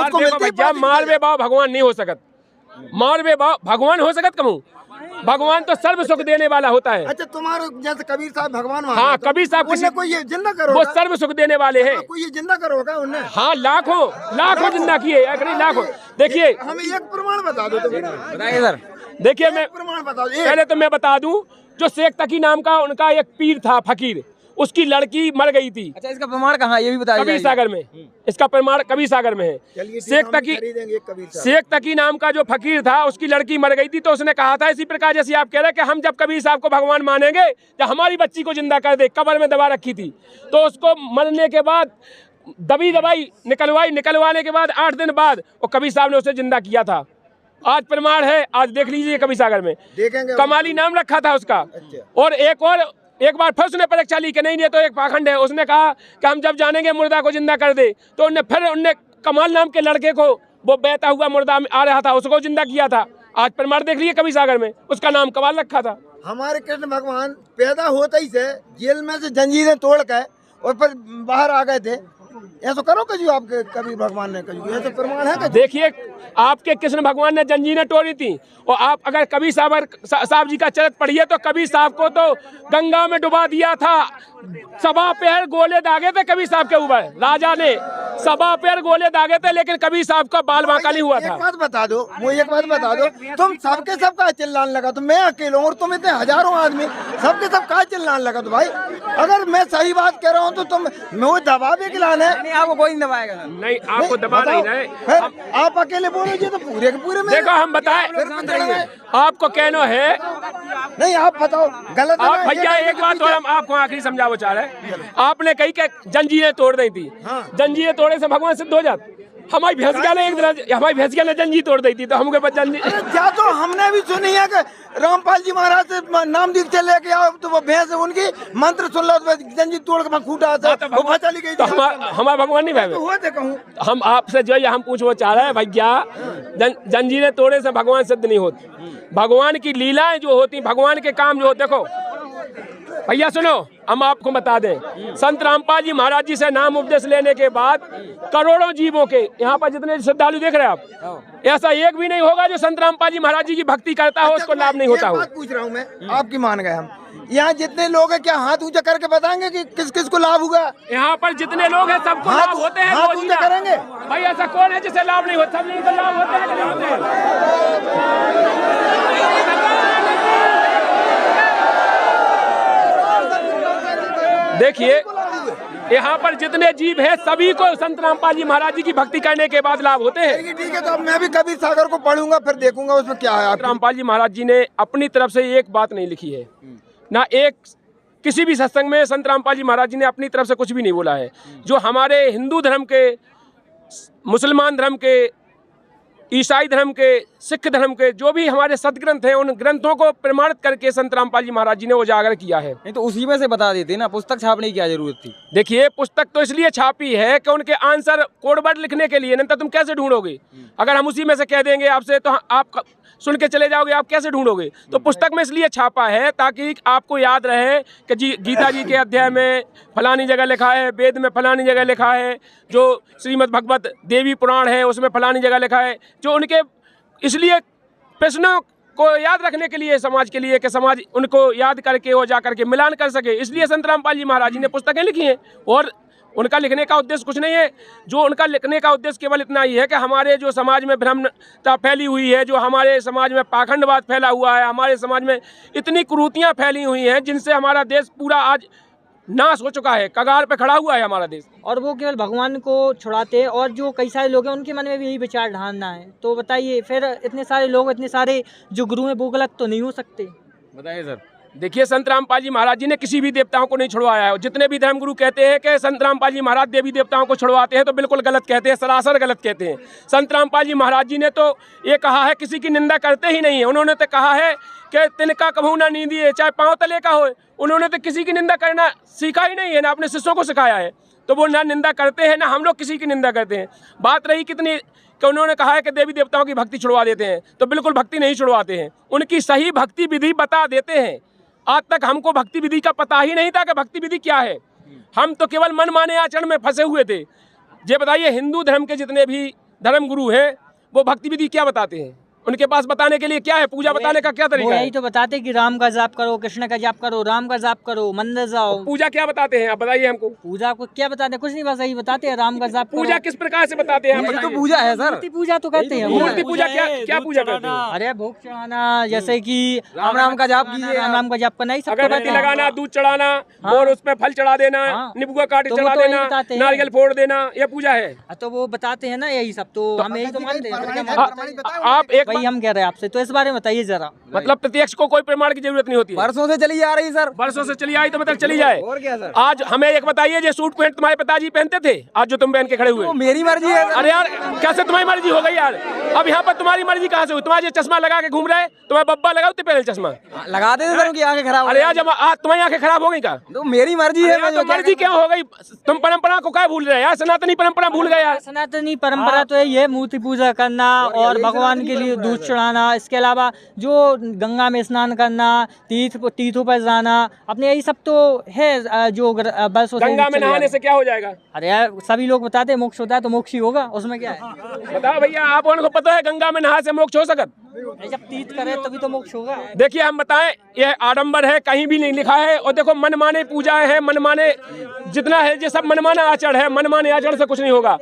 उसको मिलती है। मारवे भाव भगवान नहीं हो सकत, मारवे भाव भगवान हो सकत कमू, भगवान तो सर्व सुख देने वाला होता है। अच्छा, तुम्हारे जैसे कबीर साहब भगवान हाँ, कबीर साहब उनने कोई ये जिंदा करो, वो सर्व सुख देने वाले हैं। कोई ये जिंदा करोगा उनने? हाँ, लाखों जिंदा किए, लाखों। देखिए, हमें एक प्रमाण बता दो, बताइए सर। देखिए, मैं प्रमाण बता दो। पहले तो मैं बता दूं, जो शेख तकी नाम का उनका एक पीर था, फकीर, उसकी लड़की मर गई थी। अच्छा, इसका प्रमाण कहाँ, ये भी बताइए। कबीर सागर में, इसका प्रमाण कबीर सागर में है। शेख तकी नाम का जो फकीर था, उसकी लड़की मर गई थी, तो उसने कहा था इसी प्रकार जैसे आप कह रहे हैं कि हम जब कबीर साहब को भगवान मानेंगे, जब हमारी बच्ची को जिंदा कर दे, कब्र में दबा रखी थी, तो उसको मरने के बाद दवाई निकलवाने के बाद 8 दिन बाद वो कबीर साहब ने उसे जिंदा किया था। आज प्रमाण है, आज देख लीजिए कबीर सागर में, कमाली नाम रखा था उसका। और एक बार फिर उसने परीक्षा ली कि नहीं, ये तो एक पाखंड है। उसने कहा कि हम जब जानेंगे मुर्दा को जिंदा कर दे, तो उनने कमाल नाम के लड़के को, वो बहता हुआ मुर्दा आ रहा था, उसको जिंदा किया था। आज प्रमाण देख लीजिए कबीर सागर में, उसका नाम कमाल रखा था। हमारे कृष्ण भगवान पैदा होते ही से जेल में से जंजीरें तोड़ के और फिर बाहर आ गए थे। ऐसा करो कजू, आपके कबीर भगवान ने कजू, ऐसा प्रमाण है? देखिए, आपके कृष्ण भगवान ने जंजीरें तोड़ी थी, और आप अगर कबीर साहब जी का चरित्र पढ़िए तो कबीर साहब को तो गंगा में डुबा दिया था। 7 पैर गोले दागे थे कबीर साहब के ऊपर, राजा ने 7 पैर गोले दागे थे, लेकिन कबीर साहब का बाल बांका नहीं हुआ था। एक बात बता दो, तुम सबके सब का चिल्लाने लगा, तो मैं अकेला हूँ और तुम इतने हजारों आदमी सबके सब का चिल्लाने लगा। तो भाई, अगर मैं सही बात कह रहा हूँ तो तुम वो दबा भी खिलाने? नहीं, आपको कोई नहीं दबाएगा। नहीं, आपको दबा नहीं रहे। फिर आप अकेले बोलोगे तो पूरे के पूरे में देखो, हम बताएं आपको कहना है। नहीं, आप बताओ गलत है। आप भैया एक बात और हम आपको आखिरी समझावो चाह रहे हैं। आपने कही कि जंजीरें तोड़ दी थी, जंजीरें तोड़ने से भगवान सिद्ध हो जाते। हमारी भैंसिया ने जंजीर तोड़ दी थी, तो हमके पास क्या, तो हमने भी सुनी है कि रामपाल जी महाराज से नाम दीक्षा लेके आओ, तो वो भैंस उनकी मंत्र सुन लो, तो जंजीर तोड़ के खूटा वो चली गई। तो हमारा भगवान नहीं भाई, हम आपसे जो हम पूछना चाह रहे हैं भैया, जंजीरें तोड़ने से भगवान सिद्ध नहीं होती। भगवान की लीलाएं जो होती, भगवान के काम जो होते, देखो भैया सुनो, हम आपको बता दें, संत रामपाल जी महाराज जी से नाम उपदेश लेने के बाद करोड़ों जीवों के, यहाँ पर जितने श्रद्धालु देख रहे हैं आप, ऐसा एक भी नहीं होगा जो संत रामपाल जी महाराज जी की भक्ति करता हो, उसको लाभ नहीं होता हो। पूछ रहा हूँ मैं, आपकी मान गए हम, यहाँ जितने लोग हैं क्या हाथ ऊंचा करके बताएंगे कि किस किस को लाभ होगा? यहाँ पर जितने लोग हैं सबको लाभ होते हैं। हाथ ऊंचा करेंगे भाई, ऐसा कौन है जिसे लाभ नहीं होता? सब को लाभ होते हैं। देखिए, यहाँ पर जितने जीव हैं सभी को संत रामपाल जी महाराज जी की भक्ति करने के बाद लाभ होते हैं। ठीक है, तो अब मैं भी कबीर सागर को पढ़ूंगा, फिर देखूंगा उसमें क्या है। संत रामपाल जी महाराज जी ने अपनी तरफ से एक बात नहीं लिखी है, ना एक किसी भी सत्संग में संत रामपाल जी महाराज जी ने अपनी तरफ से कुछ भी नहीं बोला है। जो हमारे हिंदू धर्म के, मुसलमान धर्म के, ईसाई धर्म के, सिख धर्म के जो भी हमारे सदग्रंथ हैं, उन ग्रंथों को प्रमाणित करके संत रामपाल जी महाराज जी ने उजागर किया है। नहीं तो उसी में से बता देते ना, पुस्तक छापने की क्या जरूरत थी? देखिए, पुस्तक तो इसलिए छापी है कि उनके आंसर कोडवर्ड लिखने के लिए, नहीं तो तुम कैसे ढूंढोगे? अगर हम उसी में से कह देंगे आपसे तो आप सुन के चले जाओगे, आप कैसे ढूंढोगे? तो पुस्तक में इसलिए छापा है ताकि आपको याद रहे कि गीता जी के अध्याय में फलानी जगह लिखा है, वेद में फलानी जगह लिखा है, जो श्रीमद् भगवत देवी पुराण है उसमें फलानी जगह लिखा है। जो उनके इसलिए प्रश्नों को याद रखने के लिए, समाज के लिए, कि समाज उनको याद करके और जा करके मिलान कर सके, इसलिए संत रामपाल जी महाराज जी ने पुस्तकें लिखी हैं। और उनका लिखने का उद्देश्य कुछ नहीं है, जो उनका लिखने का उद्देश्य केवल इतना ही है कि हमारे जो समाज में भ्रमता फैली हुई है, जो हमारे समाज में पाखंडवाद फैला हुआ है, हमारे समाज में इतनी कुरीतियाँ फैली हुई हैं जिनसे हमारा देश पूरा आज नाश हो चुका है, कगार पे खड़ा हुआ है हमारा देश। और वो केवल भगवान को छुड़ाते हैं, और जो कई सारे लोग हैं उनके मन में भी यही विचार ढालना है। तो बताइए, फिर इतने सारे लोग, इतने सारे जो गुरु हैं वो गलत तो नहीं हो सकते? बताइए सर। देखिए, संत रामपाल जी महाराज जी ने किसी भी देवताओं को नहीं छुड़वाया है। जितने भी धर्मगुरु कहते हैं कि संत रामपाल जी महाराज देवी देवताओं को छुड़वाते हैं, तो बिल्कुल गलत कहते हैं, सरासर गलत कहते हैं। संत रामपाल जी महाराज जी ने तो ये कहा है, किसी की निंदा करते ही नहीं है। उन्होंने तो कहा है कि तिनका कभू ना नींदिए, चाहे पाँव तले का हो। उन्होंने तो किसी की निंदा करना सीखा ही नहीं है, ना अपने शिष्यों को सिखाया है। तो वो ना निंदा करते हैं, ना हम लोग किसी की निंदा करते हैं। बात रही कितनी कि उन्होंने कहा है कि देवी देवताओं की भक्ति छुड़वा देते हैं, तो बिल्कुल भक्ति नहीं छुड़वाते हैं, उनकी सही भक्ति विधि बता देते हैं। आज तक हमको भक्ति विधि का पता ही नहीं था कि भक्ति विधि क्या है। हम तो केवल मन माने आचरण में फंसे हुए थे। ये बताइए, हिंदू धर्म के जितने भी धर्म गुरु हैं वो भक्ति विधि क्या बताते हैं? उनके पास बताने के लिए क्या है? पूजा बताने का क्या वो तरीका है? यही तो बताते कि राम का जाप करो, कृष्ण का जाप करो, राम का जाप करो, मंदिर जाओ। पूजा क्या बताते हैं आप बताइए हमको? पूजा को क्या बताते हैं? कुछ नहीं, बस यही बताते हैं राम का जाप करो। पूजा किस प्रकार से बताते हैं आप ये तो बताइए? पूजा है सर। मूर्ति पूजा तो कहते हैं। मूर्ति पूजा क्या क्या पूजा करते हैं? अरे भोग चढ़ाना, जैसे कि राम राम का जाप कीजिए। राम राम का जाप करना ही सब अगरबत्ती लगाना, दूध चढ़ाना और उसमें फल चढ़ा देना, हाँ। नींबू का काट तो चढ़ा वो तो यही देना, बताते हैं। नारियल फोड़ देना, ये पूजा है। तो वो बताते हैं ना यही सब, तो हम यही तो मानते हैं। फिर क्या मानते हैं? आप एक वही हम कह रहे हैं आपसे, तो इस बारे में बताइए जरा। मतलब प्रत्यक्ष को कोई प्रमाण की जरूरत नहीं होती है। वर्षों से चली आ रही सर। वर्षों से चली आई तो मतलब चली जाए। और क्या सर? आज हमें एक बताइए, ये सूट पैंट तुम्हारे पिताजी पहनते थे, आज जो तुम पहन के खड़े हुए? तो मेरी मर्जी है सर। अरे यार कैसे तुम्हारी मर्जी हो गई यार? अब यहाँ पर तुम्हारी मर्जी कहाँ से हुई? तुम्हारे चश्मा लगा के घूम रहे, तुम्हारा बब्बा लगा उतने पहले चश्मा। लगा देते सर, उनकी आंखें खराब हो अरे यार जाएंगी। जब आज तुम्हारी आंखें खराब हो गई का? तो मेरी मर्जी है। अरे यार, मैं जो तो मर्जी क्या हो गई? तुम परंपरा को क्या भूल रहे हैं यार? सनातनी परंपरा भूल गए यार। सनातनी परंपरा तो है ये मूर्ति पूजा करना और भगवान के लिए दूध चढ़ाना। इसके अलावा जो गंगा में स्नान करना, तीर्थों पर जाना, अपने यही सब तो है जो बरसों से गंगा में चले आ रहे नहाने हैं। से क्या हो जाएगा? अरे यार सभी लोग बताते हैं मोक्ष होता है, तो मोक्ष ही होगा, उसमें क्या है? बताओ भैया, आप उनको पता है गंगा में नहा से मोक्ष हो सकत? जब तीर्थ करे तभी तो मोक्ष होगा। देखिए हम बताएं, यह आडंबर है, कहीं भी नहीं लिखा है। और देखो मनमाने पूजाएं हैं, मनमाने जितना है ये सब मनमाना आचरण है। मनमाने आचरण से कुछ नहीं होगा।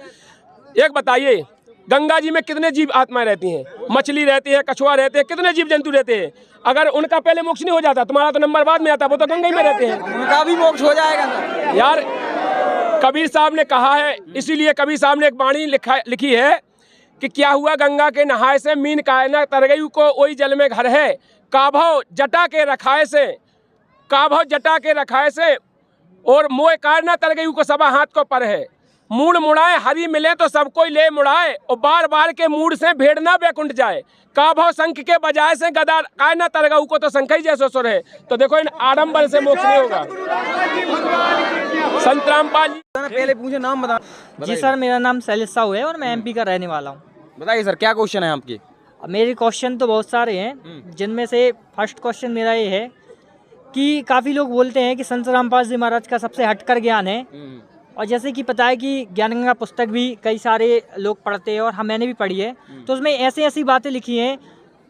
एक बताइए, गंगा जी में कितने जीव आत्माएं रहती हैं? मछली रहती है, कछुआ रहते हैं, कितने जीव जंतु रहते हैं। अगर उनका पहले मोक्ष नहीं हो जाता, तुम्हारा तो नंबर बाद में आता, वो तो गंगा ही में रहते हैं उनका भी मोक्ष हो जाएगा सर। यार। कबीर साहब ने कहा है, इसीलिए कबीर साहब ने एक वाणी लिखी है कि क्या हुआ गंगा के नहाए से, मीन कायना तरगयु को ओई जल में घर है, काभव जटा के रखाए से, काभव जटा के रखाए से, और मोय कायना तरगयु को सबा हाथ को पर है। मूड मुड़ाए हरि मिले तो सब कोई ले मुड़ाए, और बार बार के मूड से भेड़ना बैकुंठ जाए। काभव शंख के बजाय से गदा कायना तरगऊ को तो शंख ही जैसो सुर है। तो देखो इन आडंबर से मोक्ष नहीं होगा। संत रामपाल जी, पहले पूछे नाम बता। जी सर, मेरा नाम शैलेश साहू है और मैं एमपी का रहने वाला हूँ। बताइए सर, क्या क्वेश्चन है आपके? मेरे क्वेश्चन तो बहुत सारे हैं, जिनमें से फर्स्ट क्वेश्चन मेरा ये है कि काफ़ी लोग बोलते हैं कि संत रामपाल जी महाराज का सबसे हटकर ज्ञान है। और जैसे कि पता है कि ज्ञान गंगा पुस्तक भी कई सारे लोग पढ़ते हैं और मैंने भी पढ़ी है, तो उसमें ऐसी ऐसी बातें लिखी हैं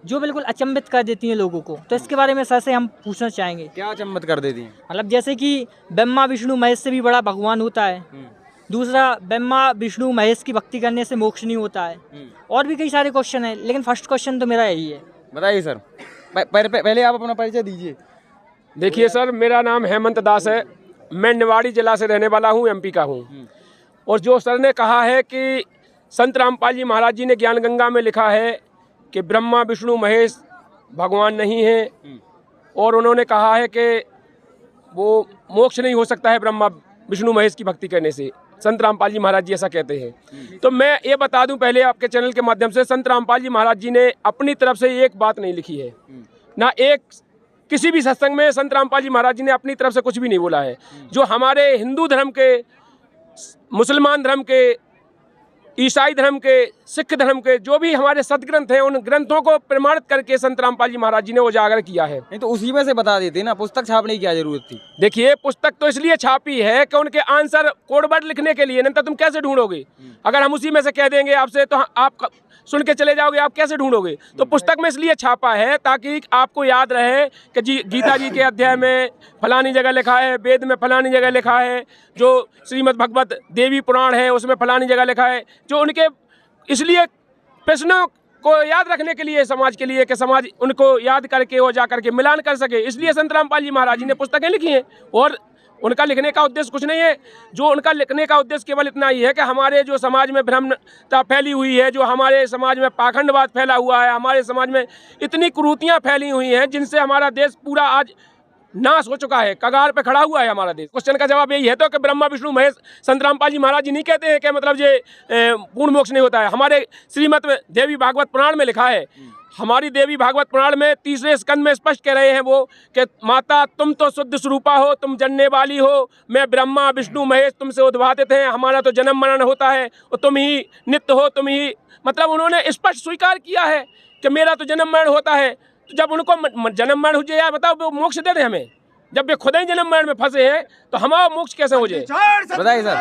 जो बिल्कुल अचंभित कर देती हैं लोगों को। तो इसके बारे में सर से हम पूछना चाहेंगे। क्या अचंभित कर देती हैं? मतलब जैसे कि ब्रह्मा विष्णु महेश से भी बड़ा भगवान होता है। दूसरा, ब्रह्मा विष्णु महेश की भक्ति करने से मोक्ष नहीं होता है। और भी कई सारे क्वेश्चन हैं, लेकिन फर्स्ट क्वेश्चन तो मेरा यही है। बताइए सर। पहले आप अपना परिचय दीजिए। देखिए सर, मेरा नाम हेमंत दास है, मैं निवाड़ी जिला से रहने वाला हूँ, एमपी का हूँ। और जो सर ने कहा है कि संत रामपाल जी महाराज जी ने ज्ञान गंगा में लिखा है कि ब्रह्मा विष्णु महेश भगवान नहीं है, और उन्होंने कहा है कि वो मोक्ष नहीं हो सकता है ब्रह्मा विष्णु महेश की भक्ति करने से। संत रामपाल जी महाराज जी ऐसा कहते हैं। तो मैं ये बता दूं पहले आपके चैनल के माध्यम से, संत रामपाल जी महाराज जी ने अपनी तरफ से एक बात नहीं लिखी है, ना एक किसी भी सत्संग में संत रामपाल जी महाराज जी ने अपनी तरफ से कुछ भी नहीं बोला है। जो हमारे हिंदू धर्म के, मुसलमान धर्म के, ईसाई धर्म के, सिख धर्म के जो भी हमारे सदग्रंथ हैं, उन ग्रंथों को प्रमाणित करके संत रामपाल जी महाराज जी ने उजागर किया है। नहीं तो उसी में से बता देते ना, पुस्तक छापने की क्या जरूरत थी? देखिए, पुस्तक तो इसलिए छापी है कि उनके आंसर कोडवर्ड लिखने के लिए, नहीं तो तुम कैसे ढूंढोगे? अगर हम उसी में से कह देंगे आपसे तो आप सुन के चले जाओगे, आप कैसे ढूंढोगे? तो पुस्तक में इसलिए छापा है ताकि आपको याद रहे कि जी गीता जी के अध्याय में फलानी जगह लिखा है, वेद में फलानी जगह लिखा है, जो श्रीमद् भगवत देवी पुराण है उसमें फलानी जगह लिखा है। जो उनके इसलिए प्रश्नों को याद रखने के लिए, समाज के लिए, कि समाज उनको याद करके और जा करके मिलान कर सके, इसलिए संत रामपाल जी महाराज जी ने पुस्तकें लिखी हैं। और उनका लिखने का उद्देश्य कुछ नहीं है, जो उनका लिखने का उद्देश्य केवल इतना ही है कि हमारे जो समाज में भ्रमता फैली हुई है, जो हमारे समाज में पाखंडवाद फैला हुआ है, हमारे समाज में इतनी कुरीतियाँ फैली हुई हैं जिनसे हमारा देश पूरा आज नाश हो चुका है, कगार पे खड़ा हुआ है हमारा देश। क्वेश्चन का जवाब यही है तो कि ब्रह्मा विष्णु महेश संत रामपाल जी महाराज जी नहीं कहते हैं कि मतलब ये पूर्ण मोक्ष नहीं होता है। हमारे श्रीमद् देवी भागवत पुराण में लिखा है, हमारी देवी भागवत पुराण में 3रे स्कंद में स्पष्ट कह रहे हैं वो कि माता तुम तो शुद्ध स्वरूपा हो, तुम जनने वाली हो, मैं ब्रह्मा विष्णु महेश तुमसे उद्भातित हैं, हमारा तो जन्म मरण होता है और तुम ही नित्य हो, तुम ही, मतलब उन्होंने स्पष्ट स्वीकार किया है कि मेरा तो जन्म मरण होता है। तो जब उनको जन्म मरण हो जाए, बताओ वो मोक्ष दे दें हमें? जब ये खुद ही जन्म मरण में फंसे हैं तो हमारा मोक्ष कैसे हो जाए? बताइए सर।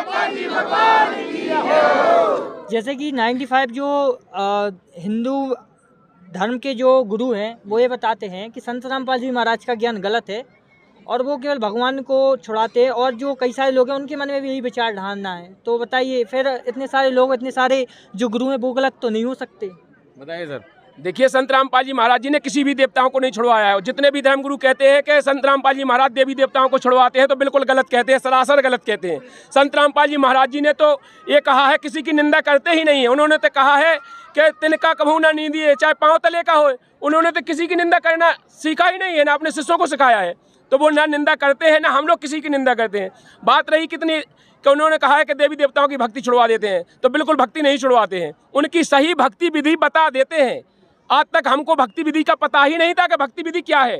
जैसे कि 95 जो हिंदू धर्म के जो गुरु हैं वो ये बताते हैं कि संत रामपाल जी महाराज का ज्ञान गलत है और वो केवल भगवान को छुड़ाते हैं, और जो कई सारे लोग हैं उनके मन में भी यही विचार ढालना है। तो बताइए फिर इतने सारे लोग, इतने सारे जो गुरु हैं वो गलत तो नहीं हो सकते? बताइए सर। देखिए, संत रामपाल जी महाराज जी ने किसी भी देवताओं को नहीं छुड़वाया है। जितने भी धर्मगुरु कहते हैं कि संत रामपाल जी महाराज देवी देवताओं को छुड़वाते हैं तो बिल्कुल गलत कहते हैं, सरासर गलत कहते हैं। संत रामपाल जी महाराज जी ने तो ये कहा है किसी की निंदा करते ही नहीं है। उन्होंने तो कहा है कि तिनका कभू ना नींदिए चाहे पाँव तले का हो। उन्होंने तो किसी की निंदा करना सीखा ही नहीं है, ना अपने शिष्यों को सिखाया है। तो वो ना निंदा करते हैं, ना हम लोग किसी की निंदा करते हैं। बात रही कितनी कि उन्होंने कहा है कि देवी देवताओं की भक्ति छुड़वा देते हैं, तो बिल्कुल भक्ति नहीं छुड़वाते हैं। उनकी सही भक्ति विधि बता देते हैं। आज तक हमको भक्ति विधि का पता ही नहीं था कि भक्ति विधि क्या है।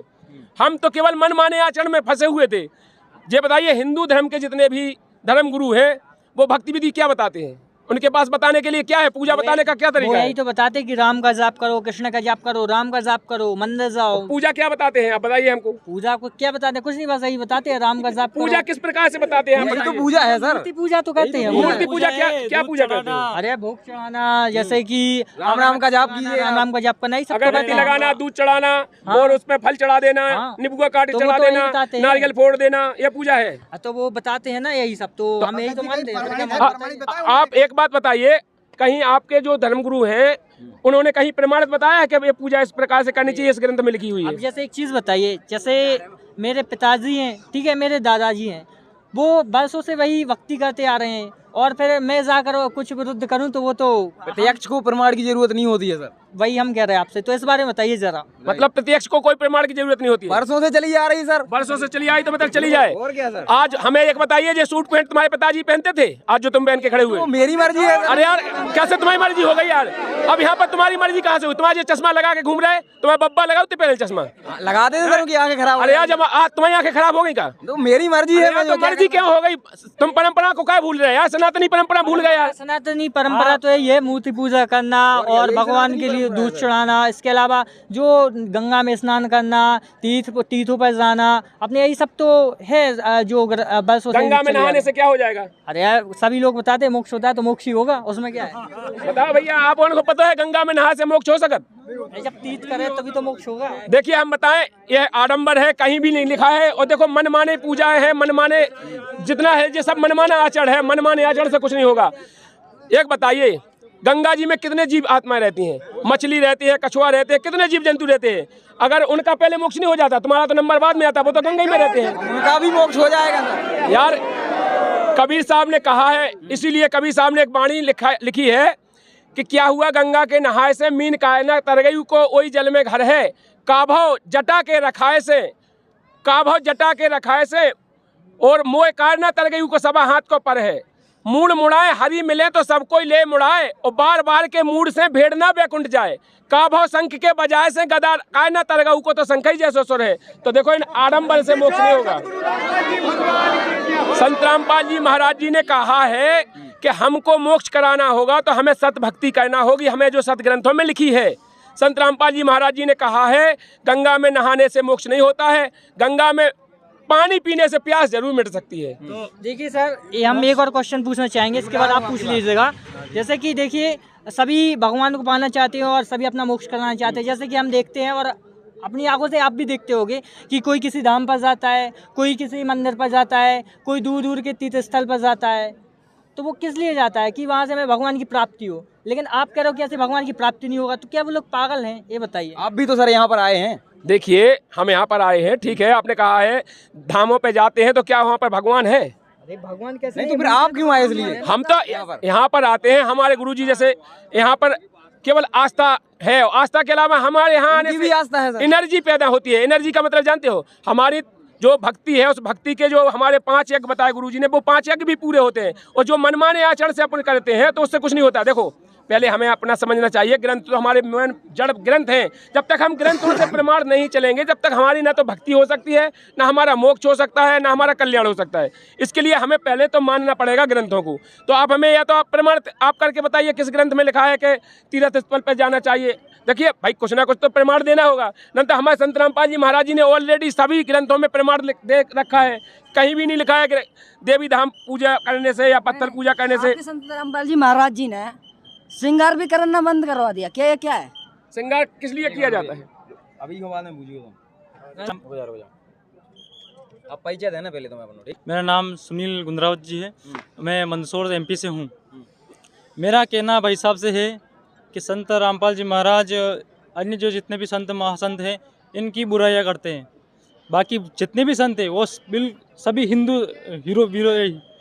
हम तो केवल मन माने आचरण में फंसे हुए थे। ये बताइए, हिंदू धर्म के जितने भी धर्म गुरु हैं वो भक्ति विधि क्या बताते हैं? उनके पास बताने के लिए क्या है? पूजा बताने का क्या तरीका है? यही तो बताते कि राम का जाप करो, कृष्ण का जाप करो, राम का जाप करो, मंदिर जाओ। पूजा क्या बताते हैं आप बताइए हमको? पूजा को क्या बताते हैं? कुछ नहीं, बस यही बताते हैं राम का जाप करो। पूजा किस प्रकार से बताते हैं? ये तो पूजा है सर। मूर्ति पूजा तो कहते हैं। मूर्ति पूजा क्या पूजा करते हैं? अरे भोग चढ़ाना, जैसे कि राम राम का जाप कीजिए। राम राम का जाप करना, ही सब तो अगरबत्ती कहते हैं। लगाना, दूध चढ़ाना और उसमें फल चढ़ा देना, हाँ। नींबू काट तो वो चढ़ा तो यही देना, बताते हैं। नारियल फोड़ देना, ये पूजा है। तो वो बताते हैं ना यही सब, तो हम यही तो मानते हैं। आप एक बात बताइए, कहीं आपके जो धर्मगुरु हैं उन्होंने कहीं प्रमाणित बताया है कि ये पूजा इस प्रकार से करनी चाहिए, इस ग्रंथ में लिखी हुई है? अब जैसे एक चीज़ बताइए, जैसे मेरे पिताजी हैं, ठीक है, मेरे दादाजी हैं, वो बरसों से वही भक्ति करते आ रहे हैं, और फिर मैं जाकर कुछ विरुद्ध करूं तो वो तो प्रत्यक्ष को प्रमाण की जरूरत नहीं होती है सर। वही हम कह रहे हैं आपसे, तो इस बारे में बताइए जरा। मतलब प्रत्यक्ष को कोई प्रमाण की जरूरत नहीं होती है? वर्षों से चली आ रही सर। वर्षों से चली आई तो मतलब चली जाए। और क्या सर? आज हमें एक बताइए, ये सूट पैंट तुम्हारे पिताजी पहनते थे, आज जो तुम पहन के खड़े हुए? तो मेरी मर्जी है सर। अरे यार, कैसे तुम्हारी मर्जी हो गई यार? अब यहाँ पर तुम्हारी मर्जी कहाँ से हुई? तुम्हारे चश्मा लगा के घूम रहे, तुम्हें बब्बा लगाओ तो पहले चश्मा लगा दे सर, उनकी आंखें खराब हो अरे यार, जाएंगी। जब आज तुम्हारी आंखें खराब हो गई का? तो मेरी मर्जी है। तो मर्जी क्या हो गई? तुम परंपरा को क्या भूल रहे हैं यार? सनातनी परंपरा भूल गए यार। सनातनी परंपरा तो यही है, मूर्ति पूजा करना और भगवान के लिए दूध चढ़ाना, इसके अलावा जो गंगा में स्नान करना, तीर्थों पर जाना, अपने यही सब तो है जो बस। गंगा में नहाने से क्या हो जाएगा? अरे यार, सभी लोग बताते हैं मोक्ष होता है, तो मोक्ष ही होगा, उसमें क्या है? बताओ भैया, आप उनको पता है गंगा में नहाने से मोक्ष हो सकत? जब तीर्थ करे तभी तो मोक्ष होगा। देखिए, हम बताएं, यह आडंबर है, कहीं भी नहीं लिखा है। और देखो, मनमाने पूजाएं हैं, मनमाने जितना है ये सब मनमाना आचरण है। मनमाने आचरण से कुछ नहीं होगा। एक बताइए, गंगा जी में कितने जीव आत्माएं रहती हैं? मछली रहती है, कछुआ रहते हैं, कितने जीव जंतु रहते हैं। अगर उनका पहले मोक्ष नहीं हो जाता, तुम्हारा तो नंबर बाद में आता, वो तो गंगा ही में रहते हैं। उनका भी मोक्ष हो जाएगा सर। यार, कबीर साहब ने कहा है, इसीलिए कबीर साहब ने एक वाणी लिखी है कि क्या हुआ गंगा के नहाए से, मीन कायना तर गई को ओई जल में घर है, काभव जटा के रखाए से, काभव जटा के रखाए से, और मोह कारना तर गई को सबा हाथ को पर है। मूड मुड़ाए हरी मिले तो सब कोई ले मुड़ाए, और बार बार के मूड से भेड़ना बैकुंठ जाए। काभव शंख के बजाय से गदा कायना तरगऊ को तो शंख ही जैसो सुर है। तो देखो, इन आडंबर से मोक्ष नहीं होगा। संत रामपाल जी महाराज जी ने कहा है कि हमको मोक्ष कराना होगा तो हमें सत भक्ति करना होगी, हमें जो सत ग्रंथों में लिखी है। संत रामपाल जी महाराज जी ने कहा है गंगा में नहाने से मोक्ष नहीं होता है, गंगा में पानी पीने से प्यास जरूर मिट सकती है। तो देखिए सर, ये हम एक और क्वेश्चन पूछना चाहेंगे, इसके बाद आप पूछ लीजिएगा। जैसे कि देखिए, सभी भगवान को पाना चाहते हैं और सभी अपना मोक्ष कराना चाहते हैं। जैसे कि हम देखते हैं और अपनी आंखों से आप भी देखते होंगे कि कोई किसी धाम पर जाता है, कोई किसी मंदिर पर जाता है, कोई दूर दूर के तीर्थ स्थल पर जाता है। तो वो किस लिए जाता है? कि वहाँ से हमें भगवान की प्राप्ति हो। लेकिन आप कह रहे हो कि ऐसे भगवान की प्राप्ति नहीं होगा, तो क्या वो लोग पागल हैं? ये बताइए। आप भी तो सर यहाँ पर आए हैं। देखिए, हम यहाँ पर आए हैं, ठीक है, आपने कहा है धामों पे जाते हैं, तो क्या वहाँ पर भगवान है? अरे भगवान कैसे नहीं तो फिर आप क्यों आए? इसलिए हम तो यहाँ पर आते हैं, हमारे गुरुजी जैसे यहाँ पर केवल आस्था है, आस्था के अलावा हमारे यहाँ आने भी से आस्था है सर। एनर्जी पैदा होती है। एनर्जी का मतलब जानते हो? हमारी जो भक्ति है, उस भक्ति के जो हमारे 5 यज्ञ बताए गुरुजी ने, वो 5 यज्ञ भी पूरे होते हैं। और जो मनमाने आचरण से अपन करते हैं तो उससे कुछ नहीं होता। देखो, पहले हमें अपना समझना चाहिए। ग्रंथ तो हमारे मेन जड़ ग्रंथ हैं। जब तक हम ग्रंथों से प्रमाण नहीं चलेंगे, जब तक हमारी ना तो भक्ति हो सकती है, ना हमारा मोक्ष हो सकता है, ना हमारा कल्याण हो सकता है। इसके लिए हमें पहले तो मानना पड़ेगा ग्रंथों को। तो आप हमें या तो आप प्रमाण आप करके बताइए किस ग्रंथ में लिखा है कि तीर्थ स्थल पर जाना चाहिए। देखिए भाई, कुछ ना कुछ तो प्रमाण देना होगा। नहीं तो हमारे संत रामपाल जी महाराज जी ने ऑलरेडी सभी ग्रंथों में प्रमाण दे रखा है। कहीं भी नहीं लिखा है कि देवी धाम पूजा करने से या पत्थर पूजा करने से। आपके संत रामपाल जी महाराज जी ने श्रृंगार भी करना बंद करवा दिया, क्या ये क्या है? श्रृंगार किस लिए किया जाता है? अभी के बाद में पूछिए तुम। आप परिचय देना पहले तो मैं अपना। मेरा नाम सुनील गुंजरावत जी है, मैं मंदसौर एमपी से हूँ। मेरा कहना भाई साहब से है कि संत रामपाल जी महाराज अन्य जो जितने भी संत महासंत हैं इनकी बुराइयाँ करते हैं। बाकी जितने भी संत हैं वो सभी हिंदू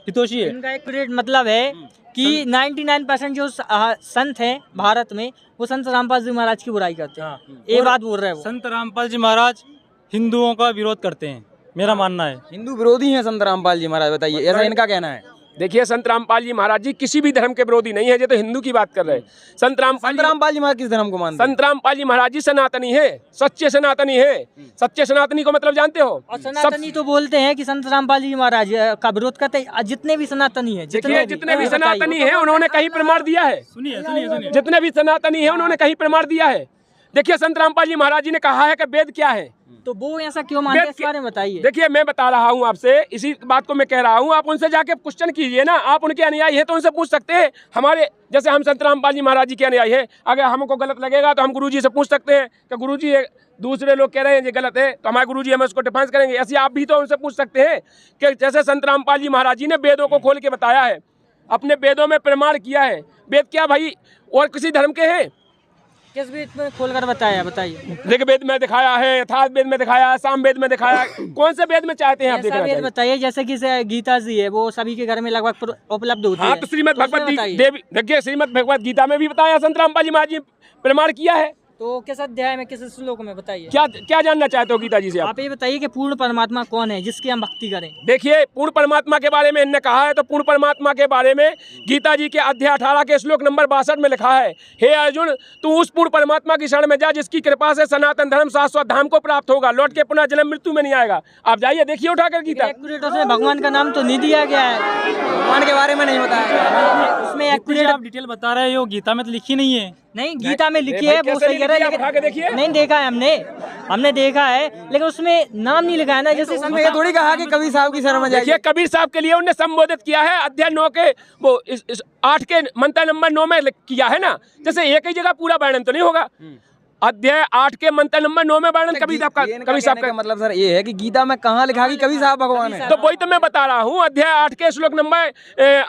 हितोषी है। इनका एक मतलब है कि 99% जो संत हैं भारत में वो संत रामपाल जी महाराज की बुराई करते हैं। ये बात बोल रहे हैं वो। संत रामपाल जी महाराज हिंदुओं का विरोध करते हैं, मेरा मानना है। हिंदू विरोधी हैं संत रामपाल जी महाराज, बताइए, ऐसा इनका कहना है। देखिए, संत रामपाल जी महाराज जी किसी भी धर्म के विरोधी नहीं है। ये तो हिंदू की बात कर रहे हैं। संत रामपाल जी महाराज किस धर्म को मानते हैं? संत रामपाल जी महाराज जी सनातनी है, सच्चे सनातनी है। सच्चे सनातनी को मतलब जानते हो? और सनातनी तो बोलते हैं कि संत रामपाल जी महाराज का विरोध करते हैं जितने भी सनातनी है। जितने भी सनातनी है उन्होंने कहीं प्रमाण दिया है? सुनिए। जितने भी सनातनी है उन्होंने कहीं प्रमाण दिया है? देखिए, संत रामपाल जी महाराज जी ने कहा है कि वेद क्या है। तो वो ऐसा क्यों मानते हैं, इस बारे में बताइए। देखिए, मैं बता रहा हूँ आपसे, इसी बात को मैं कह रहा हूँ। आप उनसे जाके क्वेश्चन कीजिए ना। आप उनके अनुयायी है तो उनसे पूछ सकते हैं। हमारे जैसे हम संत रामपाल जी महाराज जी के अनुयायी है, अगर हमको गलत लगेगा तो हम गुरुजी से पूछ सकते हैं कि गुरुजी ये दूसरे लोग कह रहे हैं ये गलत है, तो हमारे गुरुजी हमें उसको डिफेंस करेंगे। ऐसे आप भी तो उनसे पूछ सकते हैं कि जैसे संत रामपाल जी महाराज जी ने वेदों को खोल के बताया है, अपने वेदों में प्रमाण किया है। वेद क्या भाई और किसी धर्म के हैं? किस वेद में खोलकर बताया, बताइए। ऋग्वेद में दिखाया है, अथर्ववेद में दिखाया है, सामवेद में दिखाया है। कौन से वेद में चाहते हैं आप देखना चाहिए? बताइए। जैसे कि गीता जी है, वो सभी के घर में लगभग उपलब्ध होती है। हाँ, तो श्रीमद् भगवत देवी, देखिए श्रीमद् भगवत गीता में भी बताया संत रामपाल जी महाराज जी प्रमाण किया है। तो किस अध्याय में, किस श्लोक में, बताइए। क्या जानना चाहते हो गीता जी से आप ये बताइए कि पूर्ण परमात्मा कौन है जिसकी हम भक्ति करें? देखिए, पूर्ण परमात्मा के बारे में इन्होंने कहा है, तो पूर्ण परमात्मा के बारे में गीता जी के अध्याय 18 के श्लोक नंबर 62 में लिखा है, हे अर्जुन, तू उस पूर्ण परमात्मा की शरण में जा जिसकी कृपा से सनातन धर्म शाश्वत धाम को प्राप्त होगा, लौट के पुनः जन्म मृत्यु में नहीं आएगा। आप जाइए, देखिए उठाकर गीता। उसमें भगवान का नाम तो नहीं दिया गया है, भगवान के बारे में नहीं बताया गया। उसमें आप डिटेल बता रहे हो, गीता में तो लिखी नहीं है। नहीं, गीता में लिखी है, वो सही कह रहे हैं, नहीं देखा है हमने देखा है, लेकिन उसमें नाम नहीं लिखा है ना। जैसे ये थोड़ी कहा कि कबीर साहब की शरण में जाइए। देखिए, कबीर साहब के लिए उन्होंने संबोधित किया है अध्याय 9 के वो 8 के मंत्र नंबर 9 में किया है ना। जैसे एक ही जगह पूरा वर्णन तो नहीं होगा। अध्याय 8 के मंत्र नंबर 9 में वर्णन कबीर साहब का मतलब सर ये है कि गीता में कहाँ लिखा कि कबीर साहब भगवान है? तो वही तो मैं बता रहा हूँ। अध्याय 8 के श्लोक नंबर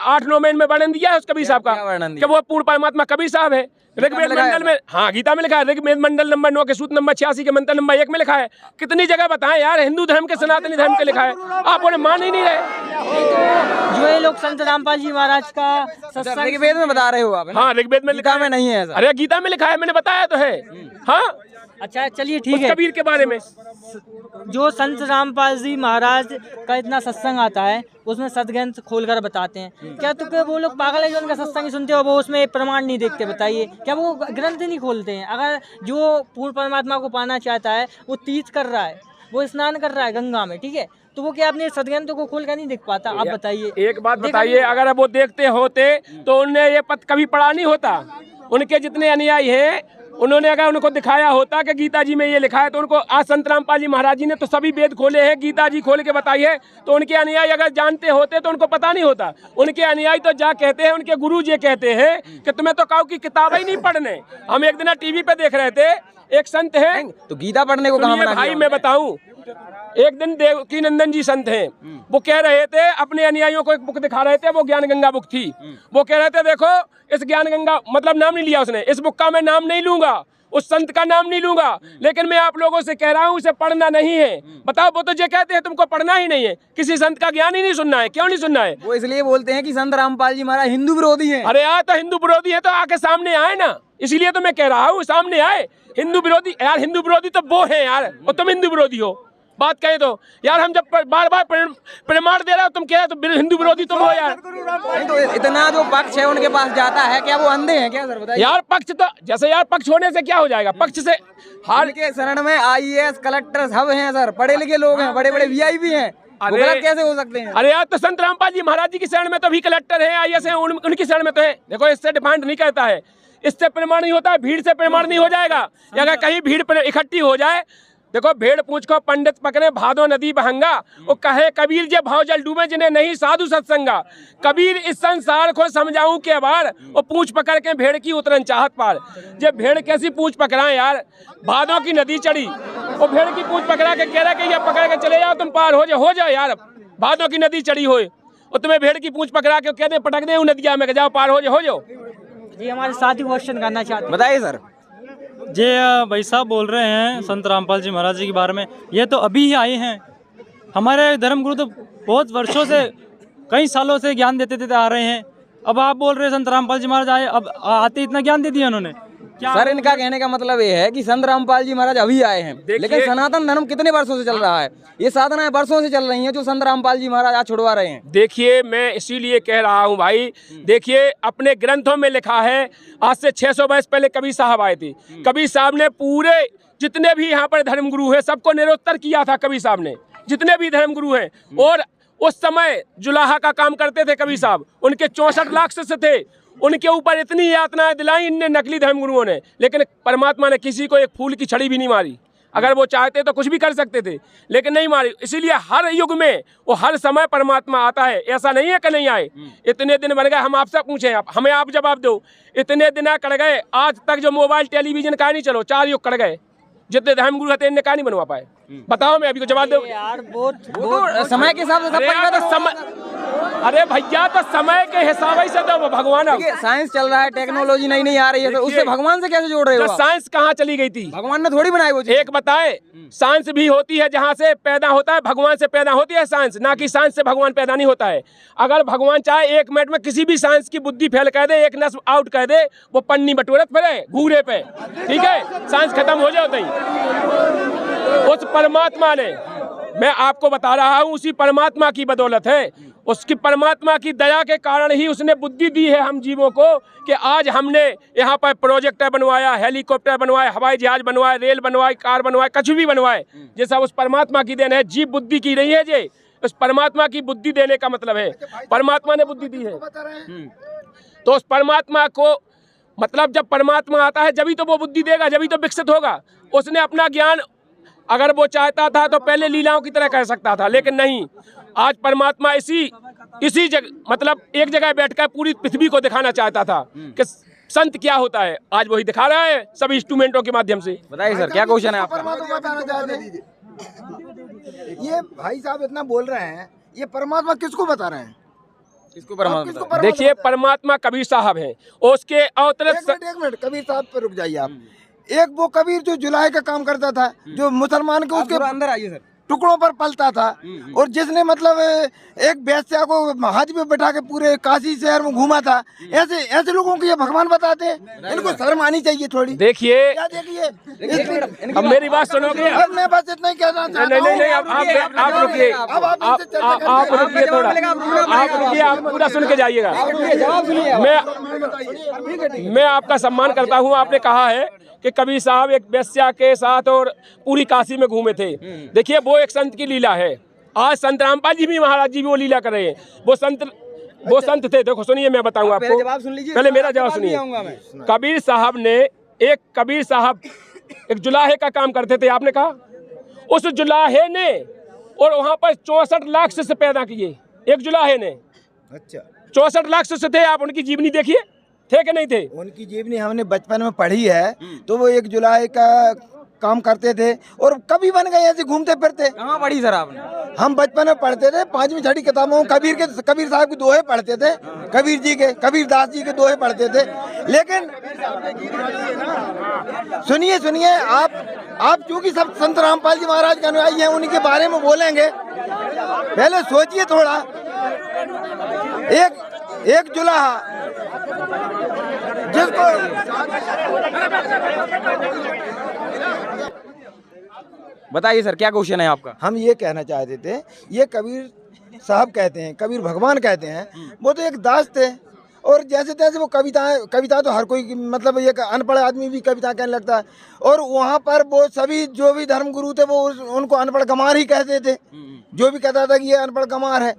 8-9 में इनमें वर्णन दिया है उस कबीर साहब का कि वो पूर्ण परमात्मा कबीर साहब है। ऋग्वेद मंडल में, हाँ, गीता में लिखा है। ऋग्वेद मंडल नंबर 9 के सूत्र नंबर 86 के मंत्र नंबर 1 में लिखा है। कितनी जगह बताएं यार, हिंदू धर्म के सनातनी धर्म के लिखा है, आप उन्हें मान ही नहीं रहे। जो ये लोग संत रामपाल जी महाराज का सत्संग ऋग्वेद में बता रहे हो आप? हाँ, ऋग्वेद में लिखा में नहीं है। अरे गीता में लिखा है, मैंने बताया तो है। हाँ, अच्छा चलिए ठीक है। कबीर के बारे में जो संत रामपाल जी महाराज का इतना सत्संग आता है उसमें सदग्रंथ खोलकर बताते हैं, क्या तो वो लोग पागल है जो उनका सत्संग सुनते हो, वो उसमें प्रमाण नहीं देखते? बताइए, क्या वो ग्रंथ नहीं खोलते हैं? अगर जो पूर्ण परमात्मा को पाना चाहता है वो तीर्थ कर रहा है, वो स्नान कर रहा है गंगा में, ठीक है, तो वो क्या अपने सदग्रंथों को खोल कर नहीं देख पाता? आप बताइए। एक बात बताइए, अगर वो देखते होते तो उन्हें ये पद कभी पढ़ा नहीं होता। उनके जितने अनुयायी हैं उन्होंने अगर उनको दिखाया होता कि गीता जी में ये लिखा है, तो उनको आज संत रामपाल जी महाराज जी ने तो सभी वेद खोले हैं, गीता जी खोल के बताई है, तो उनके अनुयायी अगर जानते होते तो उनको पता नहीं होता। उनके अनुयायी तो जा कहते हैं, उनके गुरु जी कहते हैं कि तुम्हें तो काऊ की किताबें ही नहीं पढ़ने। हम एक दिन टीवी पे देख रहे थे, एक संत है, तो गीता पढ़ने को कहाँ मना किया? भाई मैं बताऊं, एक दिन देवकी नंदन जी संत हैं, वो कह रहे थे, अपने अनुयायियों को एक बुक दिखा रहे थे, वो ज्ञान गंगा बुक थी। वो कह रहे थे, देखो इस ज्ञान गंगा, मतलब नाम नहीं लिया उसने, इस बुक का मैं नाम नहीं लूंगा, उस संत का नाम नहीं लूंगा, लेकिन मैं आप लोगों से कह रहा हूँ उसे पढ़ना नहीं है। बताओ, वो तो ये कहते हैं तुमको पढ़ना ही नहीं है, किसी संत का ज्ञान ही नहीं सुनना है। क्यों नहीं सुनना है? वो इसलिए बोलते हैं कि संत रामपाल जी महाराज हिंदू विरोधी हैं। अरे यार, तो हिंदू विरोधी है तो आके सामने आए ना, इसीलिए तो मैं कह रहा हूँ सामने आए। हिंदू विरोधी यार, हिंदू विरोधी तो वो है यार, और तुम हिंदू विरोधी हो। बात कहें तो यार, हम जब बार बार प्रमाण दे रहे हो, तुम कह रहे तो हिंदू विरोधी तुम हो यार। नहीं तो इतना जो पक्ष है उनके पास जाता है, क्या वो अंधे हैं क्या सर, बताइए। यार पक्ष तो जैसे यार पक्ष होने से क्या हो जाएगा, पक्ष से हाल के शरण में IAS कलेक्टर सब हैं सर, पढ़े लिखे लोग हैं, बड़े बड़े VIP हैं, वो गलत कैसे हो सकते हैं? अरे यार तो संत रामपाल जी महाराज जी की शरण में तो भी कलेक्टर है, IAS है, उनकी शरण में तो है। देखो इससे डिफाइंड नहीं करता है, इससे प्रमाण नहीं होता है, भीड़ से प्रमाण नहीं हो जाएगा। अगर कहीं भीड़ इकट्ठी हो जाए, देखो भेड़ पूछ को पंडित पकड़े भादो नदी बहंगा, वो कहे कबीर जे भाव जल डूबे जिन्हें नहीं साधु सत्संगा। कबीर इस संसार को समझाऊं के बार, वो पूछ पकड़ के भेड़ की उतरन चाहत पार। जब भेड़ कैसी पूछ पकड़ाएं यार, भादों की नदी चढ़ी, वो भेड़ की पूछ पकड़ा के कह रहा कि ये पकड़ के चले जाओ, तुम पार हो जाओ यार, भादों की नदी चढ़ी हो, और तुम्हें भेड़ की पूछ पकड़ा के कहते पटक दे नदिया में, जाओ पार हो जाओ। जी हमारे साथ ही क्वेश्चन करना चाहते हैं, बताइए सर। जी भाई साहब बोल रहे हैं संत रामपाल जी महाराज जी के बारे में, ये तो अभी ही आए हैं। हमारे धर्मगुरु तो बहुत वर्षों से, कई सालों से ज्ञान देते आ रहे हैं। अब आप बोल रहे हैं संत रामपाल जी महाराज आए, अब आते इतना ज्ञान दे दिया उन्होंने क्या? सर इनका कहने का मतलब ये है कि संत रामपाल जी महाराज अभी आए हैं, लेकिन सनातन धर्म कितने वर्षों से चल रहा है? ये साधनाएं वर्षों से चल रही हैं जो संत रामपाल जी महाराज आज छुड़वा रहे हैं। देखिए मैं इसीलिए कह रहा हूँ भाई, देखिए अपने ग्रंथों में लिखा है, आज से 600 वर्ष पहले कबीर साहब आए थे। कबीर साहब ने पूरे जितने भी यहाँ पर धर्मगुरु हैं सबको निरुत्तर किया था कबीर साहब ने, जितने भी धर्मगुरु हैं। और उस समय जुलाहा का काम करते थे कबीर साहब, उनके 64 लाख शिष्य थे, उनके ऊपर इतनी यातनाएं दिलाई इन नकली धर्मगुरुओं ने, लेकिन परमात्मा ने किसी को एक फूल की छड़ी भी नहीं मारी। अगर वो चाहते तो कुछ भी कर सकते थे, लेकिन नहीं मारी। इसीलिए हर युग में वो हर समय परमात्मा आता है, ऐसा नहीं है कि नहीं आए। इतने दिन बन गए, हम आपसे पूछें, हमें आप जवाब दो, इतने दिन कट गए, आज तक जो मोबाइल टेलीविजन का नहीं चलो, 4 युग कट गए, जितने धर्मगुरु थे इनने का नहीं बनवा पाए। बताओ, मैं अभी को जवाब दो यार बहुत तो समय के हिसाब से सब अरे भैया तो समय के हिसाब से तो भगवान, साइंस चल रहा है, टेक्नोलॉजी नई नई आ रही है, तो उससे भगवान से कैसे जोड़ रहे हो? साइंस कहाँ चली गई थी? भगवान ने थोड़ी बनाई वो चीज़। एक बताए, साइंस भी होती है जहाँ से पैदा होता है, भगवान से पैदा होती है साइंस, ना कि साइंस से भगवान पैदा नहीं होता है। अगर भगवान चाहे 1 मिनट में किसी भी साइंस की बुद्धि फेल कर दे, एक नस्ल आउट कर दे, वो पन्नी बटोरत फिरे घूरे पे, ठीक है, साइंस खत्म हो जाता ही। उस परमात्मा ने, मैं आपको बता रहा हूँ, उसी परमात्मा की बदौलत है, उसकी परमात्मा की दया के कारण ही उसने बुद्धि दी है हम जीवों को कि आज हमने यहाँ पर प्रोजेक्टर बनवाया, हेलीकॉप्टर बनवाए, हवाई जहाज बनवाए, रेल बनवाए, कार बनवाए, कुछ भी बनवाए, ये सब उस परमात्मा की देन है। जीव बुद्धि की नहीं है, ये उस परमात्मा की बुद्धि देने का मतलब है, परमात्मा ने बुद्धि दी है। तो उस परमात्मा को, मतलब जब परमात्मा आता है जब ही तो वो बुद्धि देगा, जब ही तो विकसित होगा। उसने अपना ज्ञान अगर वो चाहता था तो पहले लीलाओं की तरह कह सकता था, लेकिन नहीं। आज परमात्मा इसी जगह, मतलब एक जगह बैठकर पूरी पृथ्वी को दिखाना चाहता था कि संत क्या होता है। आज वही दिखा रहा है सभी इंस्ट्रूमेंटों के माध्यम से। बताइए सर, क्या क्वेश्चन है आपका? परमात्मा बताना चाहते हैं। ये भाई साहब इतना बोल रहे हैं, ये परमात्मा किसको बता रहे हैं? किसको परमात्मा? देखिए परमात्मा कबीर साहब हैं, उसके अवतरित। एक मिनट कबीर साहब पे रुक जाइए आप। एक वो कबीर जो जुलाई का काम करता था, जो मुसलमान के उसके अंदर आइए सर, टुकड़ों पर पलता था, और जिसने मतलब एक बेस्या को हाथ पे बैठा के पूरे काशी शहर में घूमा था। ऐसे लोगों को ये भगवान बताते हैं, इनको शर्म आनी चाहिए थोड़ी। देखिए क्या देखिए, अब मेरी बात सुनोगे? अब मैं बस इतना ही कहना चाहता हूं। नहीं, आप रुकिए, आप रुकिए थोड़ा, आप रुकिए, आप पूरा सुन के जाइएगा। मैं आपका सम्मान करता हूँ। आपने कहा है कि कबीर साहब एक वेश्या के साथ और पूरी काशी में घूमे थे। देखिए वो एक संत की लीला है। आज संत रामपाल जी भी, महाराज जी भी वो लीला कर रहे हैं। वो संत थे। देखो सुनिए, मैं बताऊंगा आपको, पहले मेरा जवाब सुनिए। कबीर साहब एक जुलाहे का काम करते थे। आपने कहा उस जुलाहे ने, और वहां पर 64 लाख शिष्य पैदा किए एक जुलाहे ने। अच्छा, 64 लाख शिष्य थे। आप उनकी जीवनी देखिए, थे कि नहीं थे? उनकी जीवनी हमने बचपन में पढ़ी है। तो वो 1 जुलाई का काम करते थे और कभी बन गए ऐसे घूमते फिरते। कहाँ पढ़ी सर आपने? हम बचपन में पढ़ते थे, 5वीं 6वीं किताबों कबीर साहब के दोहे पढ़ते थे, कबीरदास जी के दोहे पढ़ते थे। लेकिन सुनिए, आप चूंकि सब संत रामपाल जी महाराज के अनुयायी हैं, उनके बारे में बोलेंगे, पहले सोचिए थोड़ा। एक जुलाहा जिसको बताइए सर, क्या क्वेश्चन है आपका? हम ये कहना चाहते थे, ये कबीर साहब कहते हैं, कबीर भगवान कहते हैं, वो तो एक दास थे। और जैसे तैसे वो कविता तो हर कोई, मतलब ये अनपढ़ आदमी भी कविता कहने लगता है। और वहाँ पर वो सभी जो भी धर्म गुरु थे वो उनको अनपढ़ गंवार ही कहते थे, जो भी कहता था कि ये अनपढ़ गंवार है,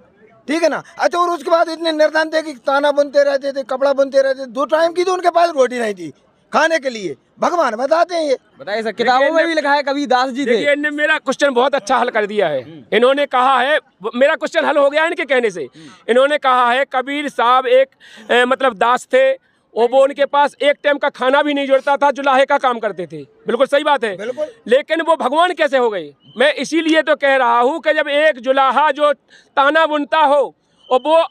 ठीक है ना। अच्छा, और उसके बाद इतने निर्धन थे कि ताना बुनते रहते थे, कपड़ा बुनते रहते थे, 2 टाइम की तो उनके पास रोटी नहीं थी खाने के लिए। भगवान बताते हैं ये। बताइए सर, किताबों में भी लिखा है कबीर दास जी थे। देखिए, इन्होंने मेरा क्वेश्चन बहुत अच्छा हल कर दिया है। इन्होंने कहा है, मेरा क्वेश्चन हल हो गया है इनके कहने से। इन्होंने कहा है कबीर साहब एक मतलब दास थे, और वो उनके पास एक टाइम का खाना भी नहीं जुड़ता था, जुलाहे का काम करते थे। बिल्कुल सही बात है, लेकिन वो भगवान कैसे हो गए? मैं इसीलिए तो कह रहा हूँ कि जब एक जुलाहा जो ताना बुनता हो और वो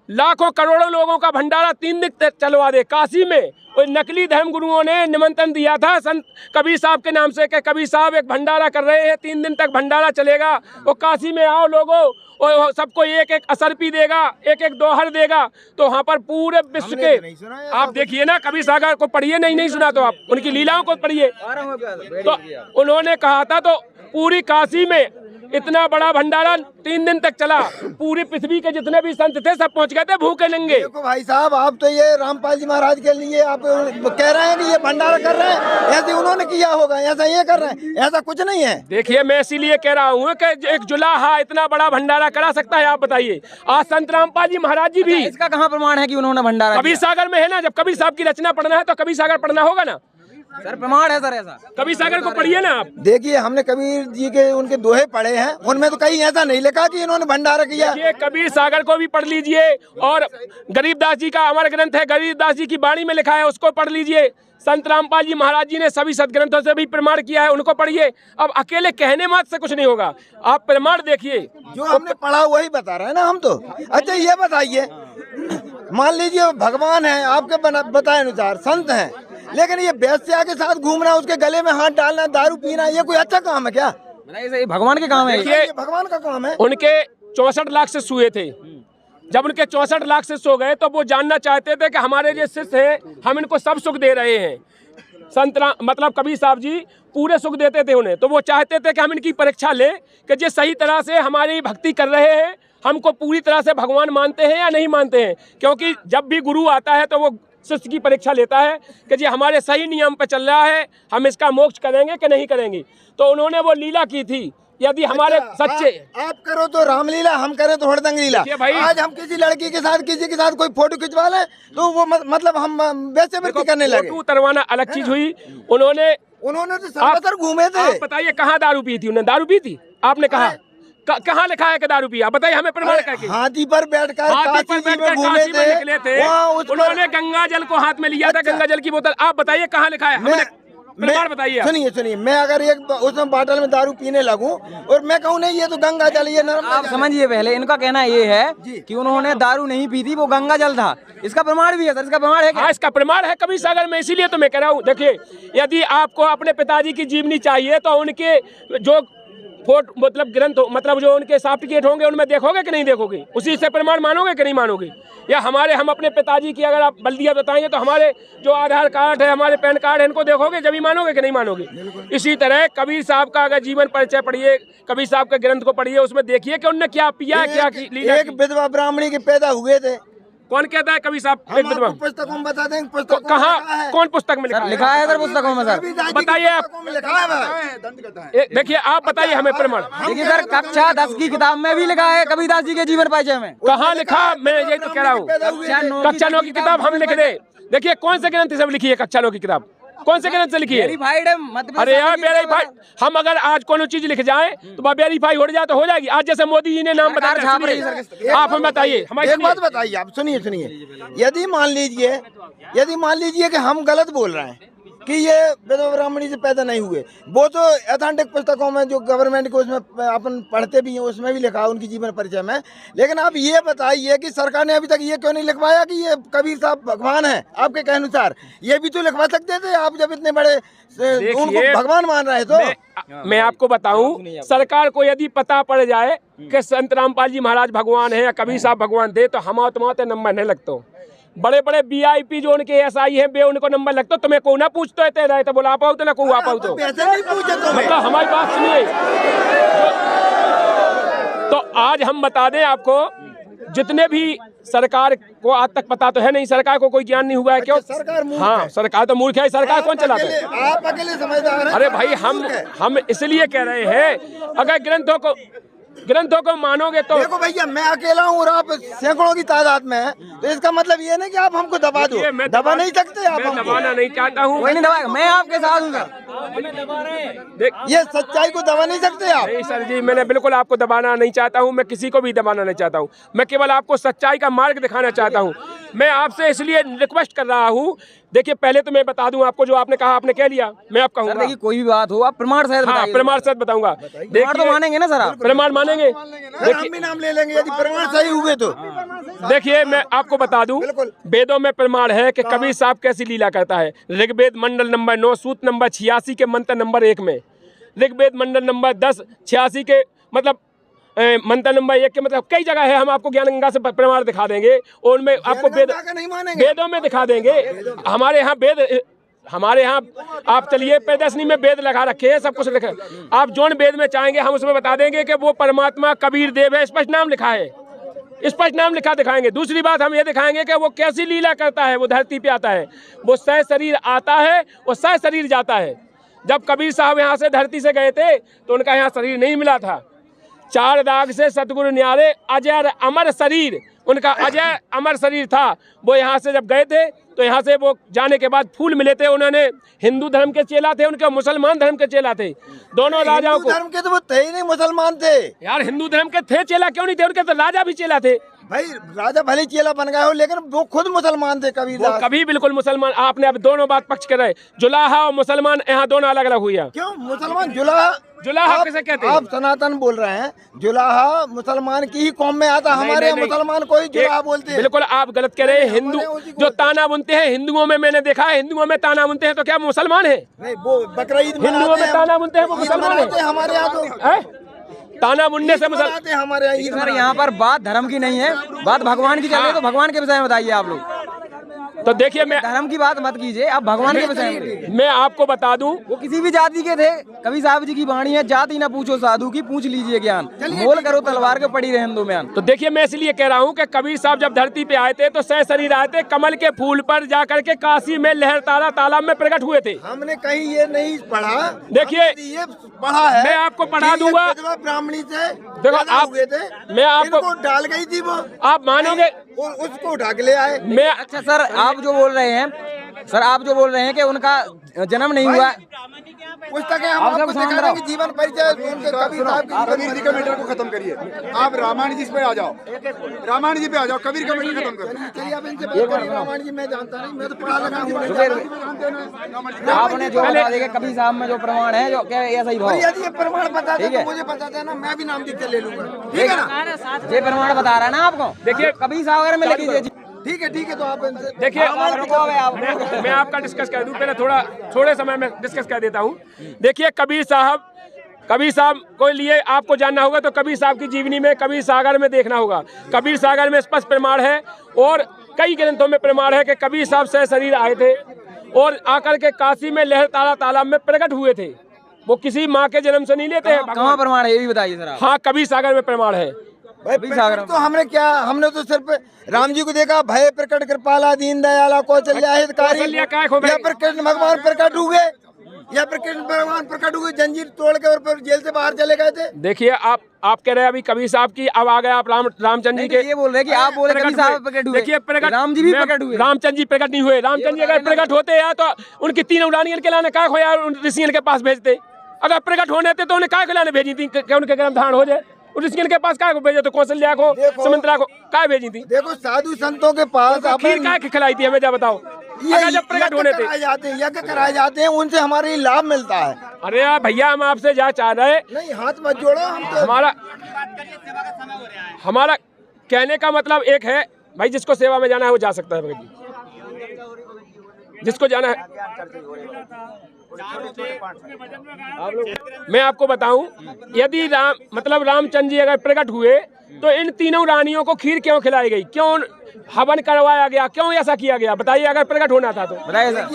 लाखों करोड़ों लोगों का भंडारा 3 दिन तक चलवा दे काशी में, और नकली धर्म गुरुओं ने निमंत्रण दिया था संत कबीर साहब के नाम से कि कबीर साहब एक भंडारा कर रहे हैं, 3 दिन तक भंडारा चलेगा, और काशी में आओ लोगों, और सबको एक एक असरपी देगा, एक एक दोहर देगा। तो वहाँ पर पूरे विश्व के आप देखिए ना, कबीर सागर को पढ़िए, नहीं सुना तो आप उनकी लीलाओं को पढ़िए। तो उन्होंने कहा था, तो पूरी काशी में इतना बड़ा भंडारा 3 दिन तक चला, पूरी पृथ्वी के जितने भी संत थे सब पहुंच गए थे भूखे नंगे। देखो भाई साहब, आप तो ये रामपाल जी महाराज के लिए आप कह रहे हैं कि ये भंडारा कर रहे हैं, ऐसे उन्होंने किया होगा, ऐसा ये कर रहे हैं, ऐसा कुछ नहीं है। देखिए, मैं इसीलिए कह रहा हूँ कि एक जुलाहा इतना बड़ा भंडारा करा सकता है? आप बताइए। आज संत रामपाल जी महाराज जी भी, इसका कहाँ प्रमाण है कि उन्होंने भंडारा कबीर सागर में है ना। जब कबीर साहब की रचना पढ़ना है तो कबीर सागर पढ़ना होगा ना सर, प्रमाण है सर ऐसा? कबीर सागर को पढ़िए ना आप। देखिए, हमने कबीर जी के उनके दोहे पढ़े हैं, उनमें तो कहीं ऐसा नहीं लिखा कि इन्होंने भंडारा किया। ये कबीर सागर को भी पढ़ लीजिए, और गरीबदास जी का अमर ग्रंथ है, गरीबदास जी की वाणी में लिखा है, उसको पढ़ लीजिए। संत रामपाल जी महाराज जी ने सभी सदग्रंथों से भी प्रमाण किया है, उनको पढ़िए। अब अकेले कहने मात्र से कुछ नहीं होगा, आप प्रमाण देखिए। जो हमने पढ़ा वही बता रहे हैं ना हम तो। अच्छा, ये बताइए, मान लीजिए भगवान है, आपके बताए अनुसार संत हैं, लेकिन ये वेश्या के साथ घूमना, उसके गले में हाथ डालना, दारू पीना, ये कोई अच्छा काम है क्या? बताइए, भगवान के काम है ये भगवान का काम है। उनके 64 लाख शिष्य हुए थे। जब उनके 64 लाख शिष्य हो गए तो वो जानना चाहते थे कि हमारे जो शिष्य हैं, हम इनको सब सुख दे रहे हैं। मतलब कबीर साहब जी पूरे सुख देते थे उन्हें, तो वो चाहते थे कि हम इनकी परीक्षा लें कि जो सही तरह से हमारी भक्ति कर रहे हैं, हमको पूरी तरह से भगवान मानते हैं या नहीं मानते हैं। क्योंकि जब भी गुरु आता है तो वो शिष्य की परीक्षा लेता है कि जी हमारे सही नियम पर चल रहा है, हम इसका मोक्ष करेंगे कि नहीं करेंगे। तो उन्होंने वो लीला की थी, यदि हमारे सच्चे आप करो तो रामलीला, हम करें तो हरदंग लीला। आज हम किसी लड़की के साथ, किसी के साथ कोई फोटो खिंचवा लें तो वो मतलब हम वैसे वृत्ति करने लगे। फोटो उतरवाना अलग चीज हुई। उन्होंने तो सर्वत्र घूमे थे। आप बताइए कहाँ दारू पी थी? उन्होंने दारू पी थी? आपने कहा कहाँ लिखा है कि दारू पिया? बताइए हमें प्रमाण करके। हाथी पर बैठकर काशी में निकले थे, उन्होंने गंगा जल को हाथ में लिया था, गंगा जल की बोतल। आप बताइए कहाँ लिखा है? प्रमाण बताइए। सुनिए, मैं अगर एक उसमें बोतल में दारू पीने लगूं और मैं कहूँ नहीं ये तो गंगा जल, ये आप समझिए, पहले इनका कहना ये है कि उन्होंने दारू नहीं पी थी, वो गंगा जल था। इसका प्रमाण भी है सर? इसका प्रमाण है क्या? हाँ, इसका प्रमाण है कबीर सागर में। इसीलिए तो मैं कह रहा हूँ, देखिए, यदि आपको अपने पिताजी की जीवनी चाहिए तो उनके जो मतलब ग्रंथ, मतलब जो उनके सर्टिफिकेट होंगे उनमें देखोगे कि नहीं देखोगे? उसी से प्रमाण मानोगे कि नहीं मानोगे? या हम अपने पिताजी की अगर आप बल्दिया बताएंगे तो हमारे जो आधार कार्ड है, हमारे पैन कार्ड है, इनको देखोगे जब ही मानोगे कि नहीं मानोगे? इसी तरह कबीर साहब का अगर जीवन परिचय पढ़िए, कबीर साहब के ग्रंथ को पढ़िए, उसमें देखिए कि उन्होंने क्या पिया, क्या लीला। एक विधवा ब्राह्मणी के पैदा हुए थे। कौन कहता है कबीर साहब एक विधवा? पुस्तकों में बता देंगे, पुस्तक कहाँ, कौन पुस्तक में लिखा है सर? पुस्तकों में सर बताइए आप। देखिए, आप बताइए हमें प्रमाण। देखिए सर, कक्षा 10 की किताब में भी लिखा है कबीरदास जी के जीवन परिचय में। कहाँ लिखा? मैं यही तो कह रहा हूँ, कक्षा 9 की किताब हम लिख दे। देखिए कौन से ग्रंथ से लिखी है कक्षा 9 की किताब? कौन से ग्रंथ से लिखी है? अरे यार वेरीफाइड, हम अगर आज कोई चीज लिख जाए तो वह वेरीफाई हो जाए तो हो जाएगी। आज जैसे मोदी जी ने नाम बताया, आप हमें बताइए। हमारी एक बात बताइए, आप सुनिए, यदि मान लीजिए कि हम गलत बोल रहे हैं कि ये विधवा ब्राह्मणी से पैदा नहीं हुए, वो तो ऑथेंटिक पुस्तकों में जो गवर्नमेंट को उसमें अपन पढ़ते भी हैं उसमें भी लिखा है उनकी जीवन परिचय में। लेकिन आप ये बताइए कि सरकार ने अभी तक ये क्यों नहीं लिखवाया कि ये कबीर साहब भगवान है? आपके कहने अनुसार ये भी तो लिखवा सकते थे आप, जब इतने बड़े उनको भगवान मान रहे तो। मैं आपको बताऊं, सरकार को यदि पता पड़ जाए कि संत रामपाल जी महाराज भगवान है या कबीर साहब भगवान थे तो हम आत्मा नंबर नहीं लगता। बड़े बड़े VIP जो उनके SI हैं, बे उनको नंबर लगता, तुम्हें को ना पूछते है तेरा, तो बोला आप आओ तो ना को आप आओ तो नहीं पूछे तो मतलब हमारी बात सुनिए। तो आज हम बता दें आपको, जितने भी सरकार को आज तक पता तो है नहीं, सरकार को कोई ज्ञान नहीं हुआ है। क्यों? सरकार मूर्ख हाँ, है। सरकार तो मूर्ख है। सरकार कौन चलाता है? आप अकेले समझदार हैं। अरे भाई, हम इसलिए कह रहे हैं, अगर ग्रंथों को मानोगे तो देखो भैया, मैं अकेला हूँ और आप सैकड़ों की तादाद में हैं, तो इसका मतलब ये नहीं कि आप हमको दबा दो। मैं दबा नहीं सकते आप मैं हमको। दबाना नहीं चाहता हूँ। कोई नहीं दबाएगा, मैं आपके साथ हूँ सर। देख, ये सच्चाई को दबा नहीं सकते आप। नहीं सर जी, मैंने बिल्कुल आपको दबाना नहीं चाहता हूँ, मैं किसी को भी दबाना नहीं चाहता हूँ, मैं केवल आपको सच्चाई का मार्ग दिखाना चाहता हूँ। मैं आपसे इसलिए रिक्वेस्ट कर रहा हूँ, देखिए पहले तो मैं बता दूं आपको, जो आपने कहा आपने कह लिया, मैं आप सर कहूँगा। देखिए, कोई भी बात हो आप प्रमाण सहित हाँ, बताइए। प्रमाण सहित बताऊंगा। प्रमाण तो मानेंगे ना सर आप? प्रमाण मानेंगे। हम भी नाम ले लेंगे यदि प्रमाण सही हुए तो। देखिए मैं आपको बता दूं, वेदों में प्रमाण है कि कबीर साहब कैसी लीला करता है। ऋग्वेद मंडल नंबर 9 सूत्र नंबर 86 के मंत्र नंबर 1 में, ऋग्वेद मंडल नंबर 10 86 के मतलब मंत्र नंबर 1 के मतलब कई जगह है, हम आपको ज्ञान गंगा से प्रमाण दिखा देंगे, और उनमें आपको वेदों में दिखा देंगे। हमारे यहाँ आप चलिए प्रदर्शनी में वेद लगा रखे हैं, सब कुछ लिखा है, आप जोन वेद में चाहेंगे हम उसमें बता देंगे कि वो परमात्मा कबीर देव है, स्पष्ट नाम लिखा है, स्पष्ट नाम लिखा दिखाएंगे। दूसरी बात हम ये दिखाएंगे कि वो कैसी लीला करता है। वो धरती पे आता है, वो सह शरीर आता है और सह शरीर जाता है। जब कबीर साहब यहाँ से धरती से गए थे तो उनका यहाँ शरीर नहीं मिला था। 4 दाग से सतगुरु न्यारे अजय अमर शरीर, उनका अजय अमर शरीर था। वो यहाँ से जब गए थे तो यहाँ से वो जाने के बाद फूल मिले थे। उन्होंने हिंदू धर्म के चेला थे, उनके मुसलमान धर्म के चेला थे। दोनों राजाओं को धर्म के तो वो थे ही नहीं, मुसलमान थे यार। हिंदू धर्म के थे, चेला क्यों नहीं थे? उनके तो राजा भी चेला थे भाई। राजा भले चेला बन गए हो, लेकिन वो खुद मुसलमान थे कबीर वो दास। कभी बिल्कुल मुसलमान। आपने अब दोनों बात पक्ष कर रहे, जुलाहा और मुसलमान यहाँ दोनों अलग अलग हुई है। क्यों मुसलमान जुलाहा? जुलाहा किसे कहते हैं? आप सनातन बोल रहे हैं, जुलाहा मुसलमान की ही कौम में आता। हमारे यहाँ मुसलमान कोई जुलाहा बोलते हैं। बिल्कुल आप गलत कह रहे हैं। हिंदू जो ताना बुनते हैं, हिंदुओं में मैंने देखा है, हिंदुओं में ताना बुनते हैं तो क्या मुसलमान है? नहीं, वो बकरा ईद हिंदुओं में ताना बुनते हैं वो मुसलमान है? हमारे यहाँ तो हैं? ताना बुनने से मुसलमान मनाते हैं हमारे यहाँ ईद। सर यहाँ पर बात धर्म की नहीं है, बात भगवान की चल रही है, तो भगवान के विषय में बताइए आप लोग। तो देखिए मैं धर्म की बात मत कीजिए, आप भगवान के विषय में। मैं आपको बता दूं, वो किसी भी जाति के थे। कबीर साहब जी की वाणी है, जाति ना पूछो साधु की, पूछ लीजिए ज्ञान, बोल करो तलवार के पड़ी रहे दो म्यान। तो देखिए मैं इसलिए कह रहा हूं कि कबीर साहब जब धरती पे आए थे तो सह शरीर आए थे, कमल के फूल पर जाकर के काशी में लहर तारा तालाब में प्रकट हुए थे। हमने कहीं ये नहीं पढ़ा। देखिए ये पढ़ा है, मैं आपको पढ़ा दूंगा। ब्राह्मणी से देखो आप, हुए थे, मैं आपको इनको डाल गई थी वो, आप मानोगे उसको उठा के ले आए। मैं अच्छा सर, आप जो बोल रहे हैं कि उनका जन्म नहीं हुआ, पुस्तकें हम आपको दिखा देंगे, जीवन परिचय उनके कबीर साहब की। कबीर जी का मैटर को खत्म करिए, आप रामायण जी पे आ जाओ, रामायण जी पे आ जाओ, कबीर का मैटर खत्म करिए। चलिए आप इनसे बात करिए। रामायण जी मैं जानता नहीं, मैं तो पढ़ा लगा हूँ। आपने जो बता दिया कबीर साहब में जो प्रमाण है, जो क्या ऐसा ही भाव। यदि ये प्रमाण बता दे तो मुझे बता देना, मैं भी नाम लिख के ले लूंगा। ठीक है ना? ये प्रमाण बता रहा है ना आपको। देखिए कबीर सागर में लिख दीजिए। ठीक है, तो आप इनसे देखिए मैं आपका डिस्कस कर दूं, पहले थोड़े समय में डिस्कस कर देता हूं। देखिए कबीर साहब को लिए आपको जानना होगा तो कबीर साहब की जीवनी में कबीर सागर में देखना होगा। कबीर सागर में स्पष्ट प्रमाण है और कई ग्रंथों में प्रमाण है कि कबीर साहब सह शरीर आए थे और आकर के काशी में लहर तारा तालाब में प्रकट हुए थे। वो किसी माँ के जन्म से नहीं लेते हैं। कहाँ प्रमाण है ये भी बताइए सर आप। हाँ, कबीर सागर में प्रमाण है। तो हमने तो सिर्फ राम जी को देखा, भय प्रकट कृपाला दीन दयाला कौशल्या हितकारी। या फिर कृष्ण भगवान प्रकट हुए, जंजीर तोड़ के और फिर जेल से बाहर चले गए थे। देखिए आप कह रहे हैं अभी कबीर साहब की, अब आ गए आप रामचंद्र जी के। ये बोल रहे हैं कि आप बोले कबीर साहब प्रकट हुए। देखिए प्रकट, राम जी भी प्रकट हुए। रामचंद्र जी प्रकट नहीं हुए। रामचंद्र जी अगर प्रकट होते हैं तो उनकी 3 रानियों के लाने का खोया ऋषियों के पास भेजते। अगर प्रकट होने थे तो उन्हें काय खिलाने भेजी थी कि उनके गर्भ धारण हो जाए। ऋषियों के पास काय को भेजे? तो कौशल्या को, सुमित्रा को काय भेजी थी? देखो साधु संतों के पास खीर काय खिलाई थी हमें, जब बताओ। अगर जब प्रकट होने थे, यज्ञ कराए जाते हैं, उनसे हमारे लाभ मिलता है। अरे यार भैया, हम आपसे जा चाह रहे, नहीं हाथ मत जोड़ो। हम तो हमारा कहने का मतलब एक है भाई, जिसको सेवा में जाना है वो जा सकता है भगत जी, जिसको जाना है। मैं आपको बताऊं, यदि रामचंद्र जी अगर प्रकट हुए तो इन 3 रानियों को खीर क्यों खिलाई गई? क्यों हवन करवाया गया, क्यों ऐसा किया गया बताइए, अगर प्रकट होना था तो बताइए सर।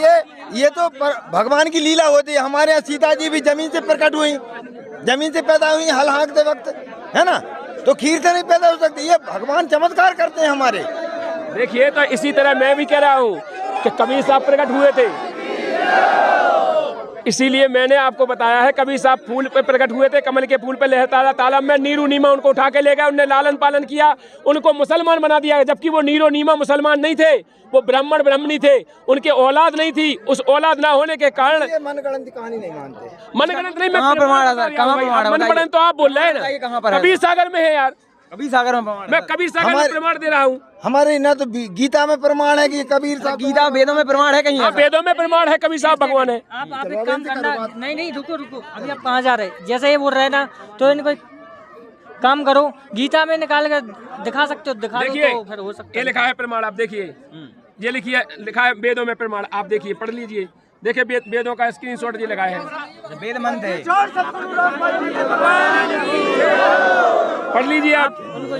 ये तो भगवान की लीला होती है। हमारे यहाँ सीता जी भी जमीन से प्रकट हुई, जमीन से पैदा हुई हल हाँकते वक्त, है ना। तो खीर से नहीं पैदा हो सकती, ये भगवान चमत्कार करते हैं हमारे। देखिए, तो इसी तरह मैं भी कह रहा हूँ कि कबीर साहब प्रकट हुए थे, इसीलिए मैंने आपको बताया है कबीर साहब फूल पे प्रकट हुए थे, कमल के फूल पे लहराता तालाब में नीरू नीमा उनको उठा के ले गया, उनने लालन पालन किया, उनको मुसलमान बना दिया, जबकि वो नीरो नीमा मुसलमान नहीं थे, वो ब्राह्मण ब्राह्मणी थे, उनके औलाद नहीं थी। उस औलाद ना होने के कारण ये मनगढ़ंत कहानी नहीं मानते, मनगढ़ंत नहीं, मैं कहाँ प्रमाण है सर? कहाँ प्रमाण है? मनगढ़ंत तो आप बोल रहे हैं बताइए ना, कहाँ पर है? कबीर सागर में है यार, कबीर सागर में प्रमाण है। मैं कबीर सागर में प्रमाण दे रहा हूँ। हमारे ना तो गीता में प्रमाण है कि कबीर साहब, गीता वेदों में प्रमाण है कहीं? हाँ, वेदों में प्रमाण है कबीर साहब भगवान है। आप एक काम करना, नहीं रुको अभी आप कहाँ जा रहे हैं? जैसे ये बोल रहे हैं ना, तो इनको काम करो, गीता में निकाल कर दिखा सकते हो, दिखा दो देखिए, तो फिर हो सकता ये लिखा है प्रमाण, आप देखिए, ये लिखा है वेदों में प्रमाण, आप देखिए, पढ़ लीजिए, देखिए वेदों का स्क्रीनशॉट ये लगा है, वेद मंत्र है, पढ़ लीजिए आप।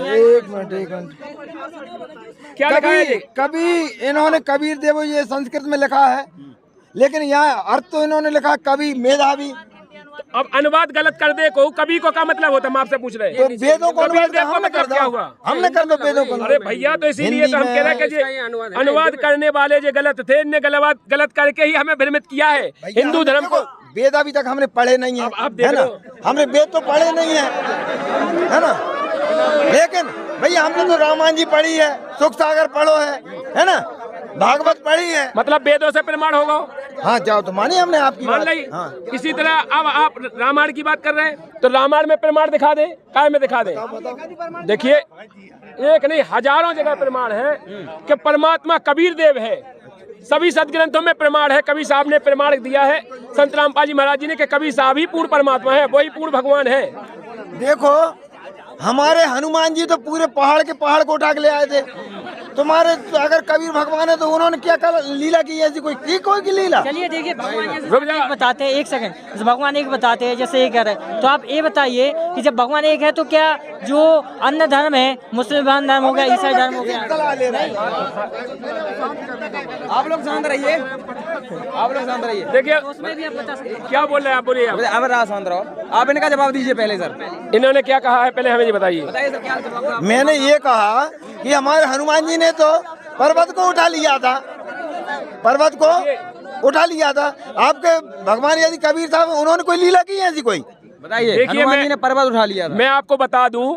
एक मिनट क्या लिखा है ये? कभी इन्होंने कबीर देवो ये संस्कृत में लिखा है, लेकिन यहाँ अर्थ तो इन्होंने लिखा कवि मेधावी। अब अनुवाद गलत कर दे को कवि को क्या मतलब होता है, हम आपसे पूछ रहे तो हैं। वेदों को कबीर अनुवाद देव को हमने कर मतलब क्या दो, हुआ? हमने कर दो वेदों को। अरे भैया, तो इसीलिए तो हम कह रहे हैं कि ये अनुवाद करने वाले जो गलत थे, इनने गलत करके ही हमें भ्रमित किया है हिंदू धर्म को। वेद अभी तक हमने पढ़े नहीं है, आप देख है ना, लो। हमने वेद तो पढ़े नहीं है ना, लेकिन भैया हमने तो रामायण जी पढ़ी है, सुख सागर पढ़ो है ना, भागवत पढ़ी है, मतलब वेदों से प्रमाण होगा। हाँ जाओ तो मानिए हमने आपकी मान बात। ली। हाँ। इसी तरह अब आप रामायण की बात कर रहे हैं, तो रामायण में प्रमाण दिखा दे, काय में दिखा दे। देखिए, एक नहीं हजारों जगह प्रमाण है कि परमात्मा कबीर देव है, सभी सदग्रंथों में प्रमाण है। कबीर साहब ने प्रमाण दिया है, संत रामपाल जी महाराज जी ने, कि कबीर साहब ही पूर्ण परमात्मा है, वही पूर्ण भगवान है। देखो, हमारे हनुमान जी तो पूरे पहाड़ के पहाड़ को उठा के ले आए थे। तुम्हारे अगर कबीर भगवान है तो उन्होंने क्या लीला की, ऐसी कोई की लीला? चलिए देखिए, भगवान जैसे एक बताते हैं, एक सेकंड, भगवान एक बताते हैं, जैसे ये कह रहे हैं, तो आप ये बताइए कि जब भगवान एक है तो क्या जो अन्य धर्म है, मुसलमान धर्म हो गया, ईसाई धर्म हो गया, आप लोग शांत रहिए, आप लोग शांत रहिए। देखिए, उसमें भी आप बता सकते हैं। क्या बोल रहे हैं आप, बोलिए आप। अब रहा शांत रहो, आप इनका जवाब दीजिए पहले सर। इन्होंने क्या कहा है पहले हमें ये बताइए। बताइए सर, क्या जवाब? मैंने ये कहा कि हमारे हनुमान जी ने तो पर्वत को उठा लिया था, पर्वत को उठा लिया था। आपके भगवान यदि कबीर साहब उन्होंने कोई लीला की है ऐसी कोई? बताइए, देखिए, हनुमान जी ने पर्वत उठा लिया था। मैं आपको बता दूं,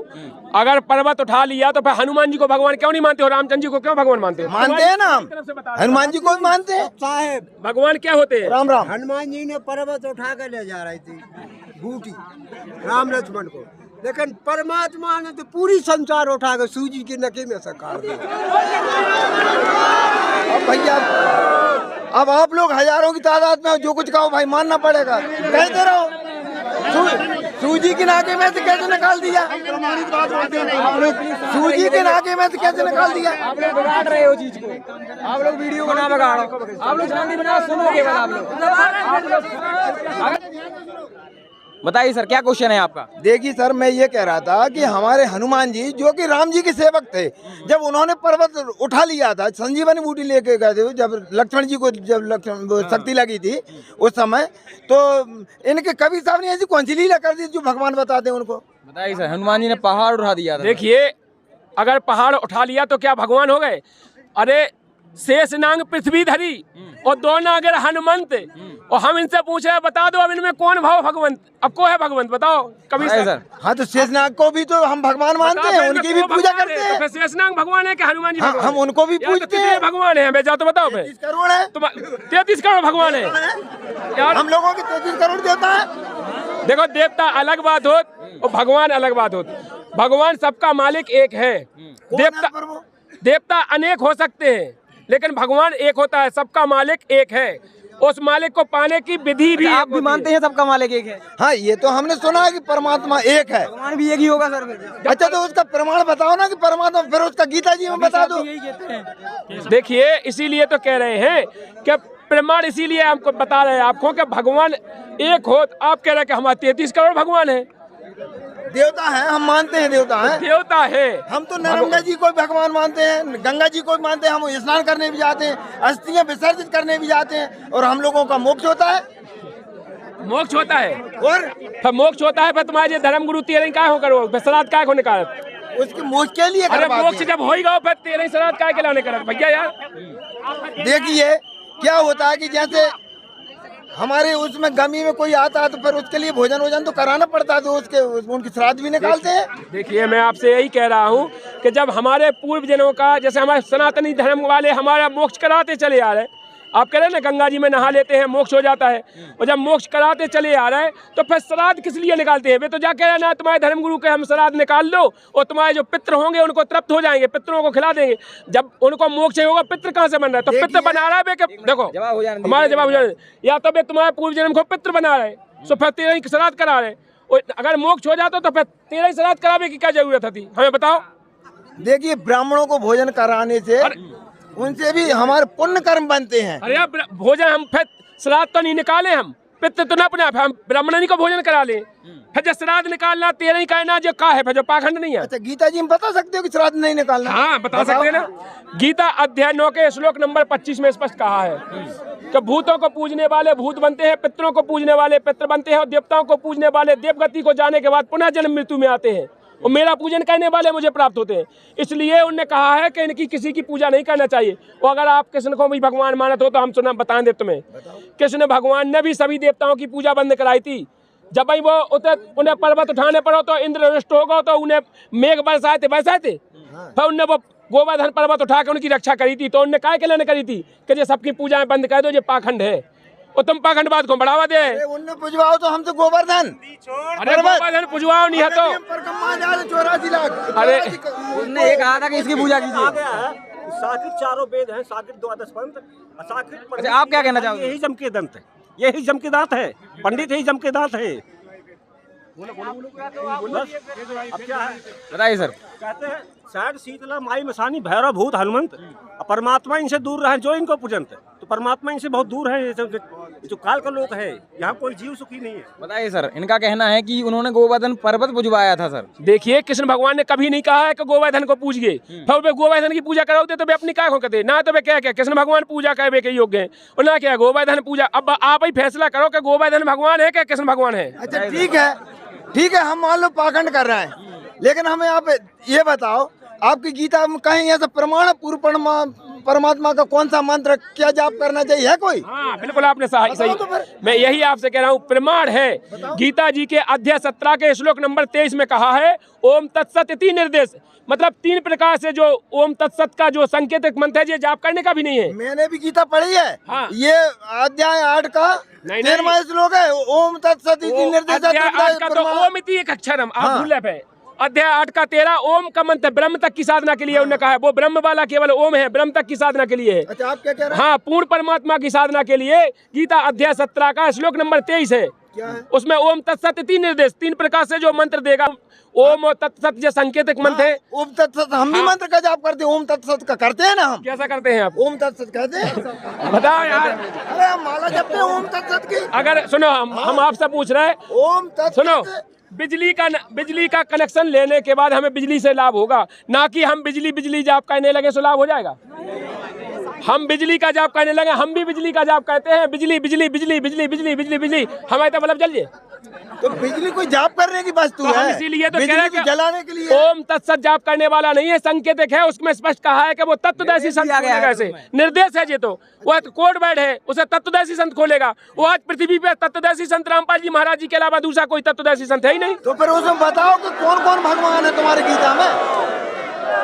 अगर पर्वत उठा लिया तो फिर हनुमान जी को भगवान क्यों नहीं मानते हो, रामचंद्र जी को क्यों भगवान मानते हो? मानते हैं ना हम, हनुमान जी को भी मानते हैं। साहेब, भगवान क्या होते हैं? राम राम। हनुमान जी ने पर्वत उठा कर ले जा रही थी बूटी राम लक्ष्मण को, लेकिन परमात्मा ने तो पूरी संसार उठा कर सूजी की नकी में से काट दिया। अब भैया, अब आप लोग हजारों की तादाद में हो, जो कुछ कहो भाई मानना पड़ेगा, कहते रहो। सूजी की नाके में से कैसे निकाल दिया? सूजी के नाके में से कैसे निकाल दिया? आप लोग बिगाड़ रहे हो चीज को, आप लोग वीडियो को ना बिगाड़ो, आप लोग शांति बनाओ, सुनो केवल आप लोग। बताइए सर, क्या क्वेश्चन है आपका? देखिए सर, मैं ये कह रहा था कि हमारे हनुमान जी जो कि राम जी के सेवक थे, जब उन्होंने पर्वत उठा लिया था, संजीवनी बूटी लेके गए थे, जब लक्ष्मण जी को शक्ति लगी थी उस समय, तो इनके कबीर साहब ने ऐसी कौन सी लीला कर दी जो भगवान बताते हैं उनको? बताइए सर, हनुमान जी ने पहाड़ उठा दिया था। देखिए, अगर पहाड़ उठा लिया तो क्या भगवान हो गए? अरे शेष नांग पृथ्वी धरी और दो नागर हनुमंत, और हम इनसे पूछे बता दो अब इनमें कौन भाव भगवंत, अब को है भगवंत बताओ कभी सर। हाँ, तो शेषनाग को भी तो हम भगवान मानते हैं, उनकी भी पूजा करते हैं। तो शेषनाग भगवान है कि हनुमान जी हाँ, भगवान हम उनको भी पूजते हैं। भगवान है, बेचा तो बताओ। 33 करोड़ है, 33 करोड़ भगवान है यार। हम लोगों की 33 करोड़ देवता है। देखो, देवता अलग बात होत और भगवान अलग बात होत। भगवान सबका मालिक एक है, देवता अनेक हो सकते हैं, लेकिन भगवान एक होता है, सबका मालिक एक है। उस मालिक को पाने की विधि भी आप भी मानते हैं सबका मालिक एक है? हाँ, ये तो हमने सुना है कि परमात्मा एक है। भगवान भी एक ही होगा सर फिर? अच्छा, तो उसका प्रमाण बताओ ना कि परमात्मा, फिर उसका गीता जी में बता दो। देखिए, इसीलिए तो कह रहे हैं कि प्रमाण, इसीलिए हमको बता रहे हैं आपको कि भगवान एक हो। आप कह रहे हैं कि हमारे 33 करोड़ भगवान है। देवता हैं, हम मानते हैं देवता हैं। देवता है। हम तो नर्मदा जी को भगवान मानते हैं, गंगा जी को मानते हैं, हम स्नान करने भी जाते हैं, अस्थियां विसर्जित करने भी जाते हैं, और हम लोगों का मोक्ष होता है। मोक्ष होता है और फिर मोक्ष होता है, फिर तुम्हारे धर्म गुरु 13 काय हो करो, फिर श्राद्ध काय को निकाल। उसके मोक्ष के लिए अरे करवाते मोक्ष हैं। जब हो ही गया फिर 13 श्राद्ध काय के लाने करत भैया यार। देखिए क्या होता है कि जैसे हमारे उसमें गमी में कोई आता है तो फिर उसके लिए भोजन वोजन तो कराना पड़ता है, तो उसके उनकी श्राद्ध भी निकालते हैं। देखिए मैं आपसे यही कह रहा हूँ कि जब हमारे पूर्व जनों का, जैसे हमारे सनातनी धर्म वाले हमारा मोक्ष कराते चले आ रहे हैं, आप कह रहे हैं ना गंगा जी में नहा लेते हैं मोक्ष हो जाता है, और जब मोक्ष कराते चले आ रहे हैं तो फिर श्राद्ध किस लिए निकालते हैं? वे तो जा कह रहे ना तुम्हारे धर्म गुरु के हम श्राद्ध निकाल लो और तुम्हारे जो पितृ होंगे उनको तृप्त हो जाएंगे, पितरों को खिला देंगे। जब उनको मोक्ष होगा पितृ कहाँ से बन रहा है? तो पितृ बना रहा है वे, देखो हमारे जवाब हो जाने, या तो वे तुम्हारे पूर्व जन्म को पितृ बना रहे तो फिर 13 ही श्राद्ध करा रहे, और अगर मोक्ष हो जाता तो फिर 13 ही श्राद्ध करावे की क्या जरूरत थी? हमें बताओ। देखिए ब्राह्मणों को भोजन कराने से उनसे भी हमारे पुण्य कर्म बनते हैं। अरे यार भोजन हम फिर श्राद्ध तो नहीं निकाले, हम पितृ तो ना अपना, हम ब्राह्मण को भोजन करा ले, फिर जब श्राद्ध निकालना 13 ही कहना जो का है, फिर जो पाखंड नहीं है। अच्छा गीता जी हम बता सकते हो कि श्राद्ध नहीं निकालना? हाँ बता सकते हैं ना। गीता अध्याय 9 के श्लोक नंबर 25 में स्पष्ट कहा है कि भूतों को पूजने वाले भूत बनते हैं, पितरों को पूजने वाले पितृ बनते हैं, और देवताओं को पूजने वाले देवगति को जाने के बाद पुनः जन्म मृत्यु में आते हैं, और मेरा पूजन करने वाले मुझे प्राप्त होते हैं। इसलिए उनने कहा है कि इनकी किसी की पूजा नहीं करना चाहिए। और अगर आप कृष्ण को भी भगवान मानत हो तो हम सुना बताएं दे तुम्हें, कृष्ण भगवान ने भी सभी देवताओं की पूजा बंद कराई थी। जब भाई वो उन्हें पर्वत उठाने पड़ो तो इंद्र रुष्ट हो गए, तो उन्हें मेघ बरसाए थे फिर उनने वो गोवर्धन पर्वत उठा के उनकी रक्षा करी थी। तो उनने काय के लिए करी थी कि ये सबकी पूजाएं बंद कर दो, ये पाखंड है, और तुम पाखंडवाद को बढ़ावा दे। उनने पुजवाओ तो हमसे गोवर्धन, अरे गोवर्धन पुजवाओ नहीं है तो 84 लाख। अरे उसने ये कहा था कि इसकी पूजा कीजिए। साकिर चारों वेद हैं, साकिर द्वादश पंथ, साकिर। अच्छा आप क्या कहना चाहोगे? यही जम के दंत है, यही जम के दांत है, पंडित यही जम के दांत है। अब क्या है बताइए सर। कहते हैं शायद शीतला माई मसानी भैरव भूत हनुमंत, परमात्मा इनसे दूर रहे जो इनको पूजनत, तो परमात्मा इनसे बहुत दूर है। ये जो काल का लोक है, यहाँ कोई जीव सुखी नहीं है। बताइए सर, इनका कहना है कि उन्होंने गोवर्धन पर्वत पुजवाया था सर। देखिए कृष्ण भगवान ने कभी नहीं कहा है कि गोवर्धन को पूजिए, फिर वे गोवर्धन की पूजा कराओते तो वे अपनी क्या कहते ना, तो वे क्या कृष्ण भगवान पूजा करे के योग्य है, और ना क्या गोवर्धन पूजा। अब आप ही फैसला करो कि गोवर्धन भगवान है क्या कृष्ण भगवान है। अच्छा ठीक है हम मान लो पाखंड कर रहे हैं, लेकिन हमें आप ये बताओ आपकी गीता में कहीं ऐसा प्रमाण पूर्व परमात्मा का कौन सा मंत्र क्या जाप करना चाहिए है कोई? हाँ बिल्कुल आपने सही तो मैं यही आपसे कह रहा हूँ, प्रमाण है। गीता जी के अध्याय 17 के श्लोक नंबर 23 में कहा है ओम तत्सत इति निर्देश, मतलब 3 प्रकार से जो ओम तत्सत का जो संकेतक मंत्र है ये जाप करने का भी नहीं है। मैंने भी गीता पढ़ी है। हाँ। ये अध्याय 8 का 13वां श्लोक है, ओम तत्सत इति निर्देश। अध्याय 8 का तो ओम इति एक अक्षरम, आप भूल रहे। अध्याय 8 का 13 ओम का मंत्र ब्रह्म तक की साधना के लिए उन्होंने कहा है, वो ब्रह्म वाला केवल ओम है, ब्रह्म तक की साधना के लिए है। अच्छा आप क्या कह रहे हैं? हाँ पूर्ण परमात्मा की साधना के लिए गीता अध्याय 17 का श्लोक नंबर 23 है। क्या है? उसमें ओम तत्सत 3 निर्देश 3 प्रकार से जो मंत्र देगा, ओम और तत्सत जो संकेतक मंत्र है। ओम तत्सत हम भी मंत्र का जाप करते हैं, ओम तत्सत का करते हैं ना हम। कैसा करते हैं आप? ओम तत्सत कहते हैं। बताओ यार। अरे हम माला जपते हैं ओम तत्सत की। अगर सुनो हम आपसे पूछ रहे हैं, ओम तत्सत सुनो बिजली का कनेक्शन लेने के बाद हमें बिजली से लाभ होगा, ना कि हम बिजली जाप करने लगे तो लाभ हो जाएगा। हम बिजली का जाप करने लगे, हम भी बिजली का जाप कहते हैं, बिजली बिजली बिजली बिजली बिजली बिजली बिजली हमारे तो बल्ब जल जाए। तो बिजली कोई जाप करने की वस्तु तो हम है, इसीलिए तो कह बिजली रहे को हैं जलाने के लिए। ओम तत्सत जाप करने वाला नहीं है, संकेतक है। उसमें स्पष्ट कहा है कि वो तत्वदर्शी संत खोलेगा, ऐसे निर्देश है। ये तो वो कोड वर्ड है, उसे तत्वदर्शी संत खोलेगा। वो आज पृथ्वी पे तत्वदर्शी संत रामपाल जी महाराज जी के अलावा दूसरा कोई तत्वदर्शी संत है ही नहीं। तो फिर उसमें बताओ कि कौन कौन भगवान है तुम्हारी गीता में,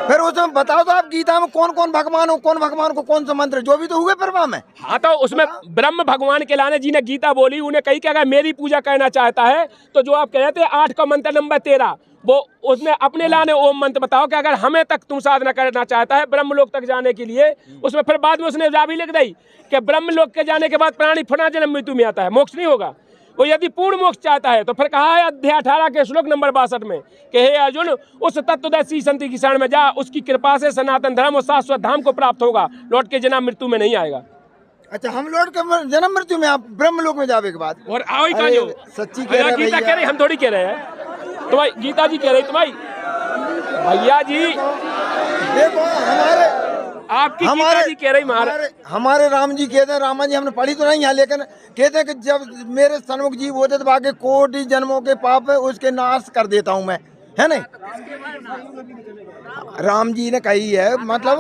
फिर उसमें बताओ तो आप गीता में कौन कौन भगवान हो, कौन भगवान को कौन सा मंत्र, जो भी तो हुए परवा में। हाँ तो उसमें ब्रह्म भगवान के लाने जी ने गीता बोली, उन्हें कही कि अगर मेरी पूजा करना चाहता है तो जो आप कह रहे थे 8 का मंत्र नंबर 13 वो उसने अपने लाने ओम मंत्र बताओ कि अगर हमें तक तुम साधना करना चाहता है ब्रह्म लोक तक जाने के लिए। उसमें फिर बाद में उसने जा भी लिख दी कि ब्रह्म लोक के जाने के बाद प्राणी पुनः जन्म मृत्यु में आता है, मोक्ष नहीं होगा। वो यदि पूर्ण मोक्ष चाहता है तो फिर कहा है अध्याय 18 के श्लोक नंबर 62 में कि हे अर्जुन उस तत्वदर्शी संत की शरण में जा, उसकी कृपा से सनातन धर्म और शाश्वत धाम को प्राप्त होगा, लौट के जन्म मृत्यु में नहीं आएगा। अच्छा हम लौट के जन्म मृत्यु में आप ब्रह्म लोक में जावे के बाद और आओ ही कहां जो सच्ची कह रहे हैं गीता भैया। कह रही, हम थोड़ी कह रहे हैं। तो भाई गीता जी कह रही तो भाई भैया जी देखो आपकी गीता जी कह रही महाराज हमारे राम जी कहते हैं, रामा जी हमने पढ़ी तो नहीं है, लेकिन कहते हैं कि जब मेरे सन्मुख जीव होते तो बाकी कोटि जन्मों के पाप है उसके नाश कर देता हूँ मैं, है नहीं। राम जी ने कही है, मतलब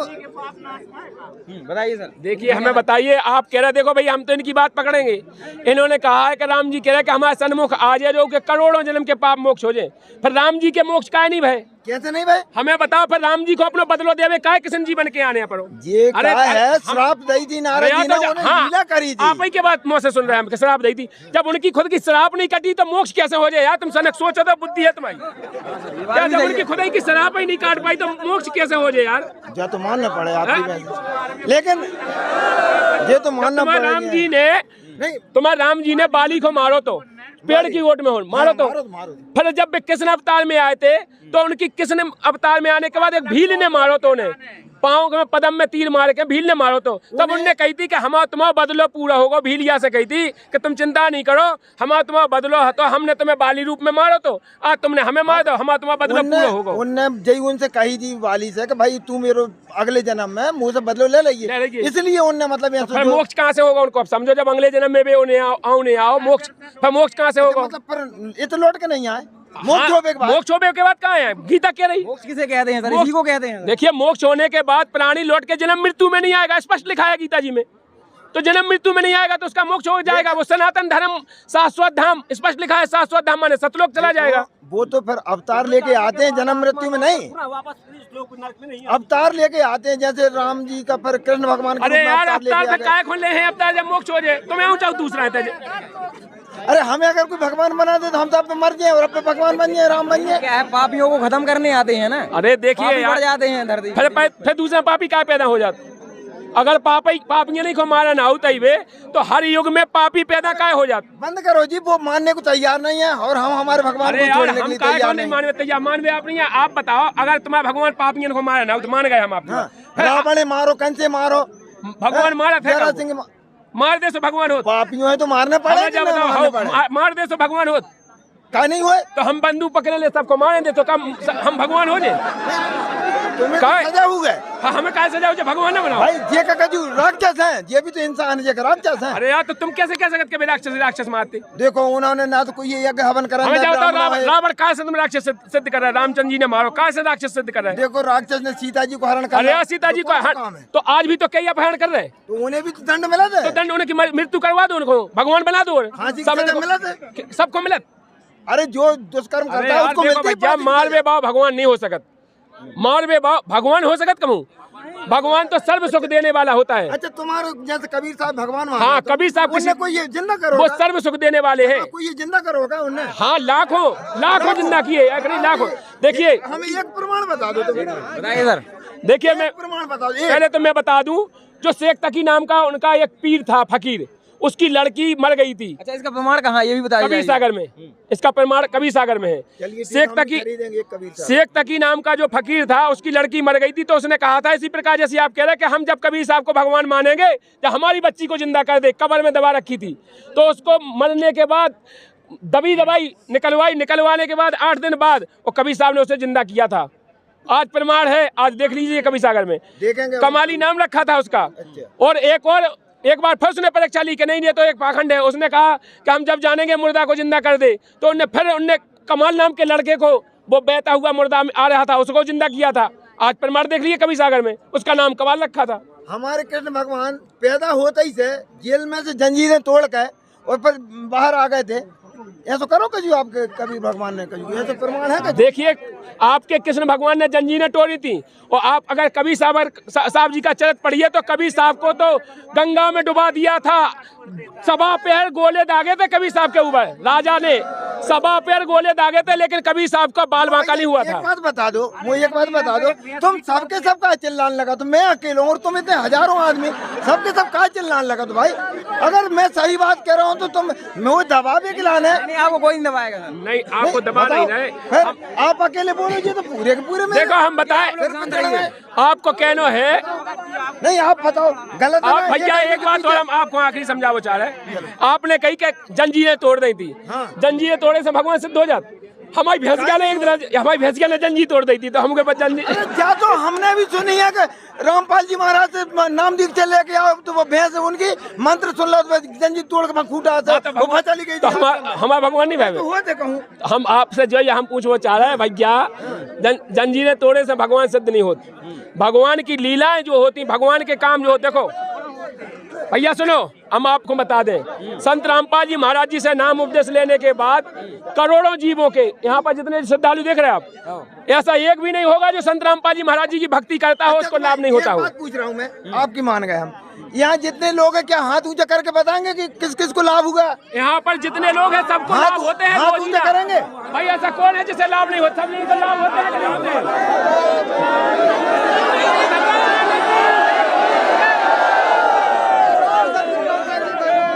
बताइए सर। देखिए हमें बताइए, आप कह रहे देखो भाई हम तो इनकी बात पकड़ेंगे। इन्होंने कहा है कि राम जी कह रहे हैं कि हमारे सन्मुख आ जाए जो कि करोड़ों जन्म के पाप मोक्ष हो जाए। फिर राम जी के मोक्ष का नहीं भाई, कैसे नहीं भाई? हमें बताओ फिर राम जी को अपना बदलो देवे काय किशन जी बन के आने पड़ो। ये क्या है, श्राप दी थी नारद जी ने, उन्हें लीला करी थी। आप ही के बात मुँह से सुन रहे हैं हम, श्राप दी थी। जब उनकी खुद की शराब नहीं कटी तो मोक्ष कैसे हो जाए यार? तुम सनक सोचो तो बुद्धि है तुम्हारी क्या? जब उनकी खुद की शराब ही नहीं काट पाई तो मोक्ष कैसे हो जाए यार? जो तो मानना पड़े आपकी, लेकिन ये तो मानना पड़े। राम जी ने नहीं, तुम्हारे राम जी ने बाली को मारो तो पेड़ की ओट में हो मारो तो फिर जब वे कृष्ण अवतार में आए थे तो उनकी कृष्ण अवतार में आने के बाद एक भील ने मारो तो उन्हें पाँव में पदम में तीर मारे के भील ने मारो तो तब उनने कही थी कि हमारा तुम्हारा बदलो पूरा होगा। भीलिया से कही थी कि तुम चिंता नहीं करो, हमारा तुम्हारा बदलो है तो हमने तुम्हें बाली रूप में मारो तो आज तुमने हमें मार दो, हमारा तुम्हारा बदलो पूरा होगा। उनने जय उनसे कही थी बाली से कि भाई तू मेरे अगले जन्म में मुँह से बदलो ले लीजिए, इसलिए उनने मतलब फिर मोक्ष कहाँ से होगा उनको? अब समझो जब अगले जन्म में भी उन्हें आओ नहीं आओ मोक्ष, फिर मोक्ष कहाँ से होगा? मतलब पर इतना लौट के नहीं आए। मोक्ष होने के बाद कहाँ है? गीता कह रही मोक्ष किसे कहते हैं सर? इसी को कहते हैं। देखिए मोक्ष होने के बाद प्राणी लौट के जन्म मृत्यु में नहीं आएगा, स्पष्ट लिखा है गीता जी में। तो जन्म मृत्यु में नहीं आएगा तो उसका मोक्ष हो जाएगा। वो सनातन धर्म शाश्वत धाम स्पष्ट लिखा है, शाश्वत धाम माने सतलोक चला जाएगा। वो तो फिर अवतार लेके आते हैं जन्म मृत्यु में नहीं, अवतार लेके आते हैं जैसे राम जी का फिर कृष्ण भगवान। अरे यार अवतार से काय खोल ले हैं अवतार जब मोक्ष हो जाए तो मैं चाहूँ दूसरा है। अरे हमें अगर कोई भगवान बना दे तो हम तो अब मर जाए और अब भगवान बन जाए, राम बन जाए। क्या है, पापियों को खत्म करने आते हैं ना। अरे देखिए यार जाते हैं धरती फिर दूसरा पापी क्या पैदा हो जाता? अगर पापियां नहीं को मारा ना होता ही वे तो हर युग में पापी पैदा काय हो जाता? बंद करो जी, वो मानने को तैयार नहीं है और हम हमारे भगवान को छोड़ने के लिए तैयार नहीं। मानवे तैयार मानवे आप नहीं है। आप बताओ अगर तुम्हारा भगवान पापियों को मारा ना तो मान गए हम आप। रावण मारो, कंसे मारो, भगवान मारा था मार दे सो भगवान हो, पापियों है तो मारना पड़ेगा। मार दे सो भगवान हो का नहीं हुए तो हम बंदूक पकड़े ले सबको मारे दे तो कम हम भगवान हो जाए। तुम्हें सजा हो गए। हाँ, हमें क्या सजा हो जाए? भगवान ने बनाओ भाई ये का जो राक्षस हैं, ये भी तो इंसान है, ये राक्षस हैं। अरे यार तो तुम कैसे कह सकते राक्षस मारते? देखो उन्होंने ना तो कोई यज्ञ हवन करा। रावण कहाँ से तुम राक्षस सिद्ध कर रहे? रामचंद्र जी ने मारो, कहाँ से राक्षस सिद्ध कर रहे? देखो राक्षस ने सीता जी को हरण कर। अरे सीता जी को तो आज भी तो कई अपहरण कर रहे, तो उन्हें भी तो दंड मिला था। तो दंड उनकी मृत्यु करवा दो, उनको भगवान बना दो, सबको मिला। अरे जो दुष्कर्म करता है उसको मिलती है। मारवे बाव भगवान नहीं हो सकत, मारवे बाव भगवान हो सकत कमू? भगवान तो सर्व सुख देने वाला होता है। अच्छा तुम्हारे जैसे कबीर साहब भगवान, हाँ कबीर साहब कोई ये जिंदा करो, वो सर्व सुख देने वाले हैं। कोई ये जिंदा करो का उन्हें? हाँ लाखों जिंदा किए, लाखों। देखिए हमें एक प्रमाण बता दो। बताइए सर। देखिए मैं प्रमाण बता दो। पहले तो मैं बता दूं, जो शेख तकी नाम का उनका एक पीर था फकीर, उसकी लड़की मर गई थी। अच्छा इसका प्रमाण कहाँ है ये भी बताइए। कबीर सागर में, इसका प्रमाण कबीर सागर में है। शेख तकी नाम का जो फकीर था उसकी लड़की मर गई थी तो उसने कहा था इसी प्रकार जैसे आप कह रहे हैं कि हम जब कबीर साहब को भगवान मानेंगे जब हमारी बच्ची को जिंदा कर दे। कब्र में दबा रखी थी तो उसको मरने के बाद दवाई निकलवाने के बाद 8 दिन बाद वो कबीर साहब ने उसे जिंदा किया था। आज प्रमाण है, आज देख लीजिए कबीर सागर में कमाली नाम रखा था उसका। और एक बार फिर उसने परीक्षा ली कि नहीं तो एक पाखंड है। उसने कहा कि हम जब जानेंगे मुर्दा को जिंदा कर दे तो उनने कमाल नाम के लड़के को वो बहता हुआ मुर्दा आ रहा था उसको जिंदा किया था। आज प्रमाण देख लीजिए कबीर सागर में, उसका नाम कमाल रखा था। हमारे कृष्ण भगवान पैदा होते ही से जेल में से जंजीरें तोड़ के और फिर बाहर आ गए थे। ऐसा करो कभी आपके कबीर भगवान ने कभी ऐसा प्रमाण है? देखिए आपके कृष्ण भगवान ने जंजीरें तोड़ी थी और आप अगर कबीर साहब जी का चरित्र पढ़िए तो कबीर साहब को तो गंगा में डुबा दिया था। 7 पैर गोले दागे थे कबीर साहब के ऊपर, राजा ने 7 पैर गोले दागे थे लेकिन कबीर साहब का बाल बांका नहीं हुआ था। एक बात बता दो, मुझे एक बात बता दो, तुम सबके सब का चिल्लाने लगा तो मैं अकेला हूँ और तुम इतने हजारों आदमी सबके सब का चिल्लाने लगा तो भाई अगर मैं सही बात कह रहा हूँ तो तुम मुझे दबा भी खिलाना है। आपको कोई नहीं दबाएगा। नहीं आपको दबा नहीं है, आप अकेले बोलोगे तो पूरे के पूरे में। देखो हम बताएं आपको कहना है नहीं, आप बताओ गलत है। आप भैया एक बात और हम आपको आखिरी समझावो चाह रहे हैं। आपने कही कि जंजीरें तोड़ दी थी, जंजीरें तोड़ने से भगवान सिद्ध हो जाते? हमारी भैंसिया ने एक दिन हमारी भैंसिया ने जंजी तोड़ दी थी तो हमको बस जंजी क्या तो हमने भी सुनी है कि रामपाल जी महाराज से नाम दीक्षे लेके आओ तो वो भैंस उनकी मंत्र सुन लो तो जंजी तोड़ के खूटा वो चली गई। तो हमारा भगवान नहीं भाई हुआ थे कहूँ हम आपसे जो है हम पूछना चाह रहे हैं भैया जंजीरें तोड़ने से भगवान सिद्ध नहीं होती। भगवान की लीलाएं जो होती भगवान के काम जो होते देखो भैया सुनो हम आपको बता दें संत रामपाल जी महाराज जी से नाम उपदेश लेने के बाद करोड़ों जीवों के यहाँ पर जितने श्रद्धालु देख रहे हैं आप ऐसा एक भी नहीं होगा जो संत रामपाल जी महाराज जी की भक्ति करता हो उसको लाभ नहीं होता हो। पूछ रहा हूँ मैं आपकी मान गए हम यहाँ जितने लोग हैं क्या हाथ ऊंचा करके बताएंगे कि किस किस को लाभ होगा? यहाँ पर जितने लोग हैं सबको लाभ होते हैं। हाथ ऊंचा करेंगे भाई ऐसा कौन है जिसे लाभ नहीं होता? सब लोगों को लाभ होते हैं।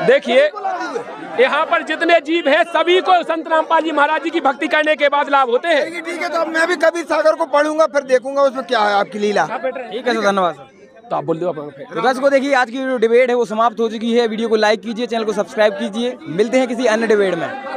देखिए यहाँ पर जितने जीव हैं सभी को संत रामपाल जी महाराज जी की भक्ति करने के बाद लाभ होते हैं। ठीक है तो अब मैं भी कबीर सागर को पढ़ूंगा फिर देखूंगा उसमें क्या है आपकी लीला। ठीक है, तो धन्यवाद सर। तो आप बोल दो अपना। तो दर्शकों देखिए आज की जो डिबेट है वो समाप्त हो चुकी है। वीडियो को लाइक कीजिए, चैनल को सब्सक्राइब कीजिए। मिलते हैं किसी अन्य डिबेट में।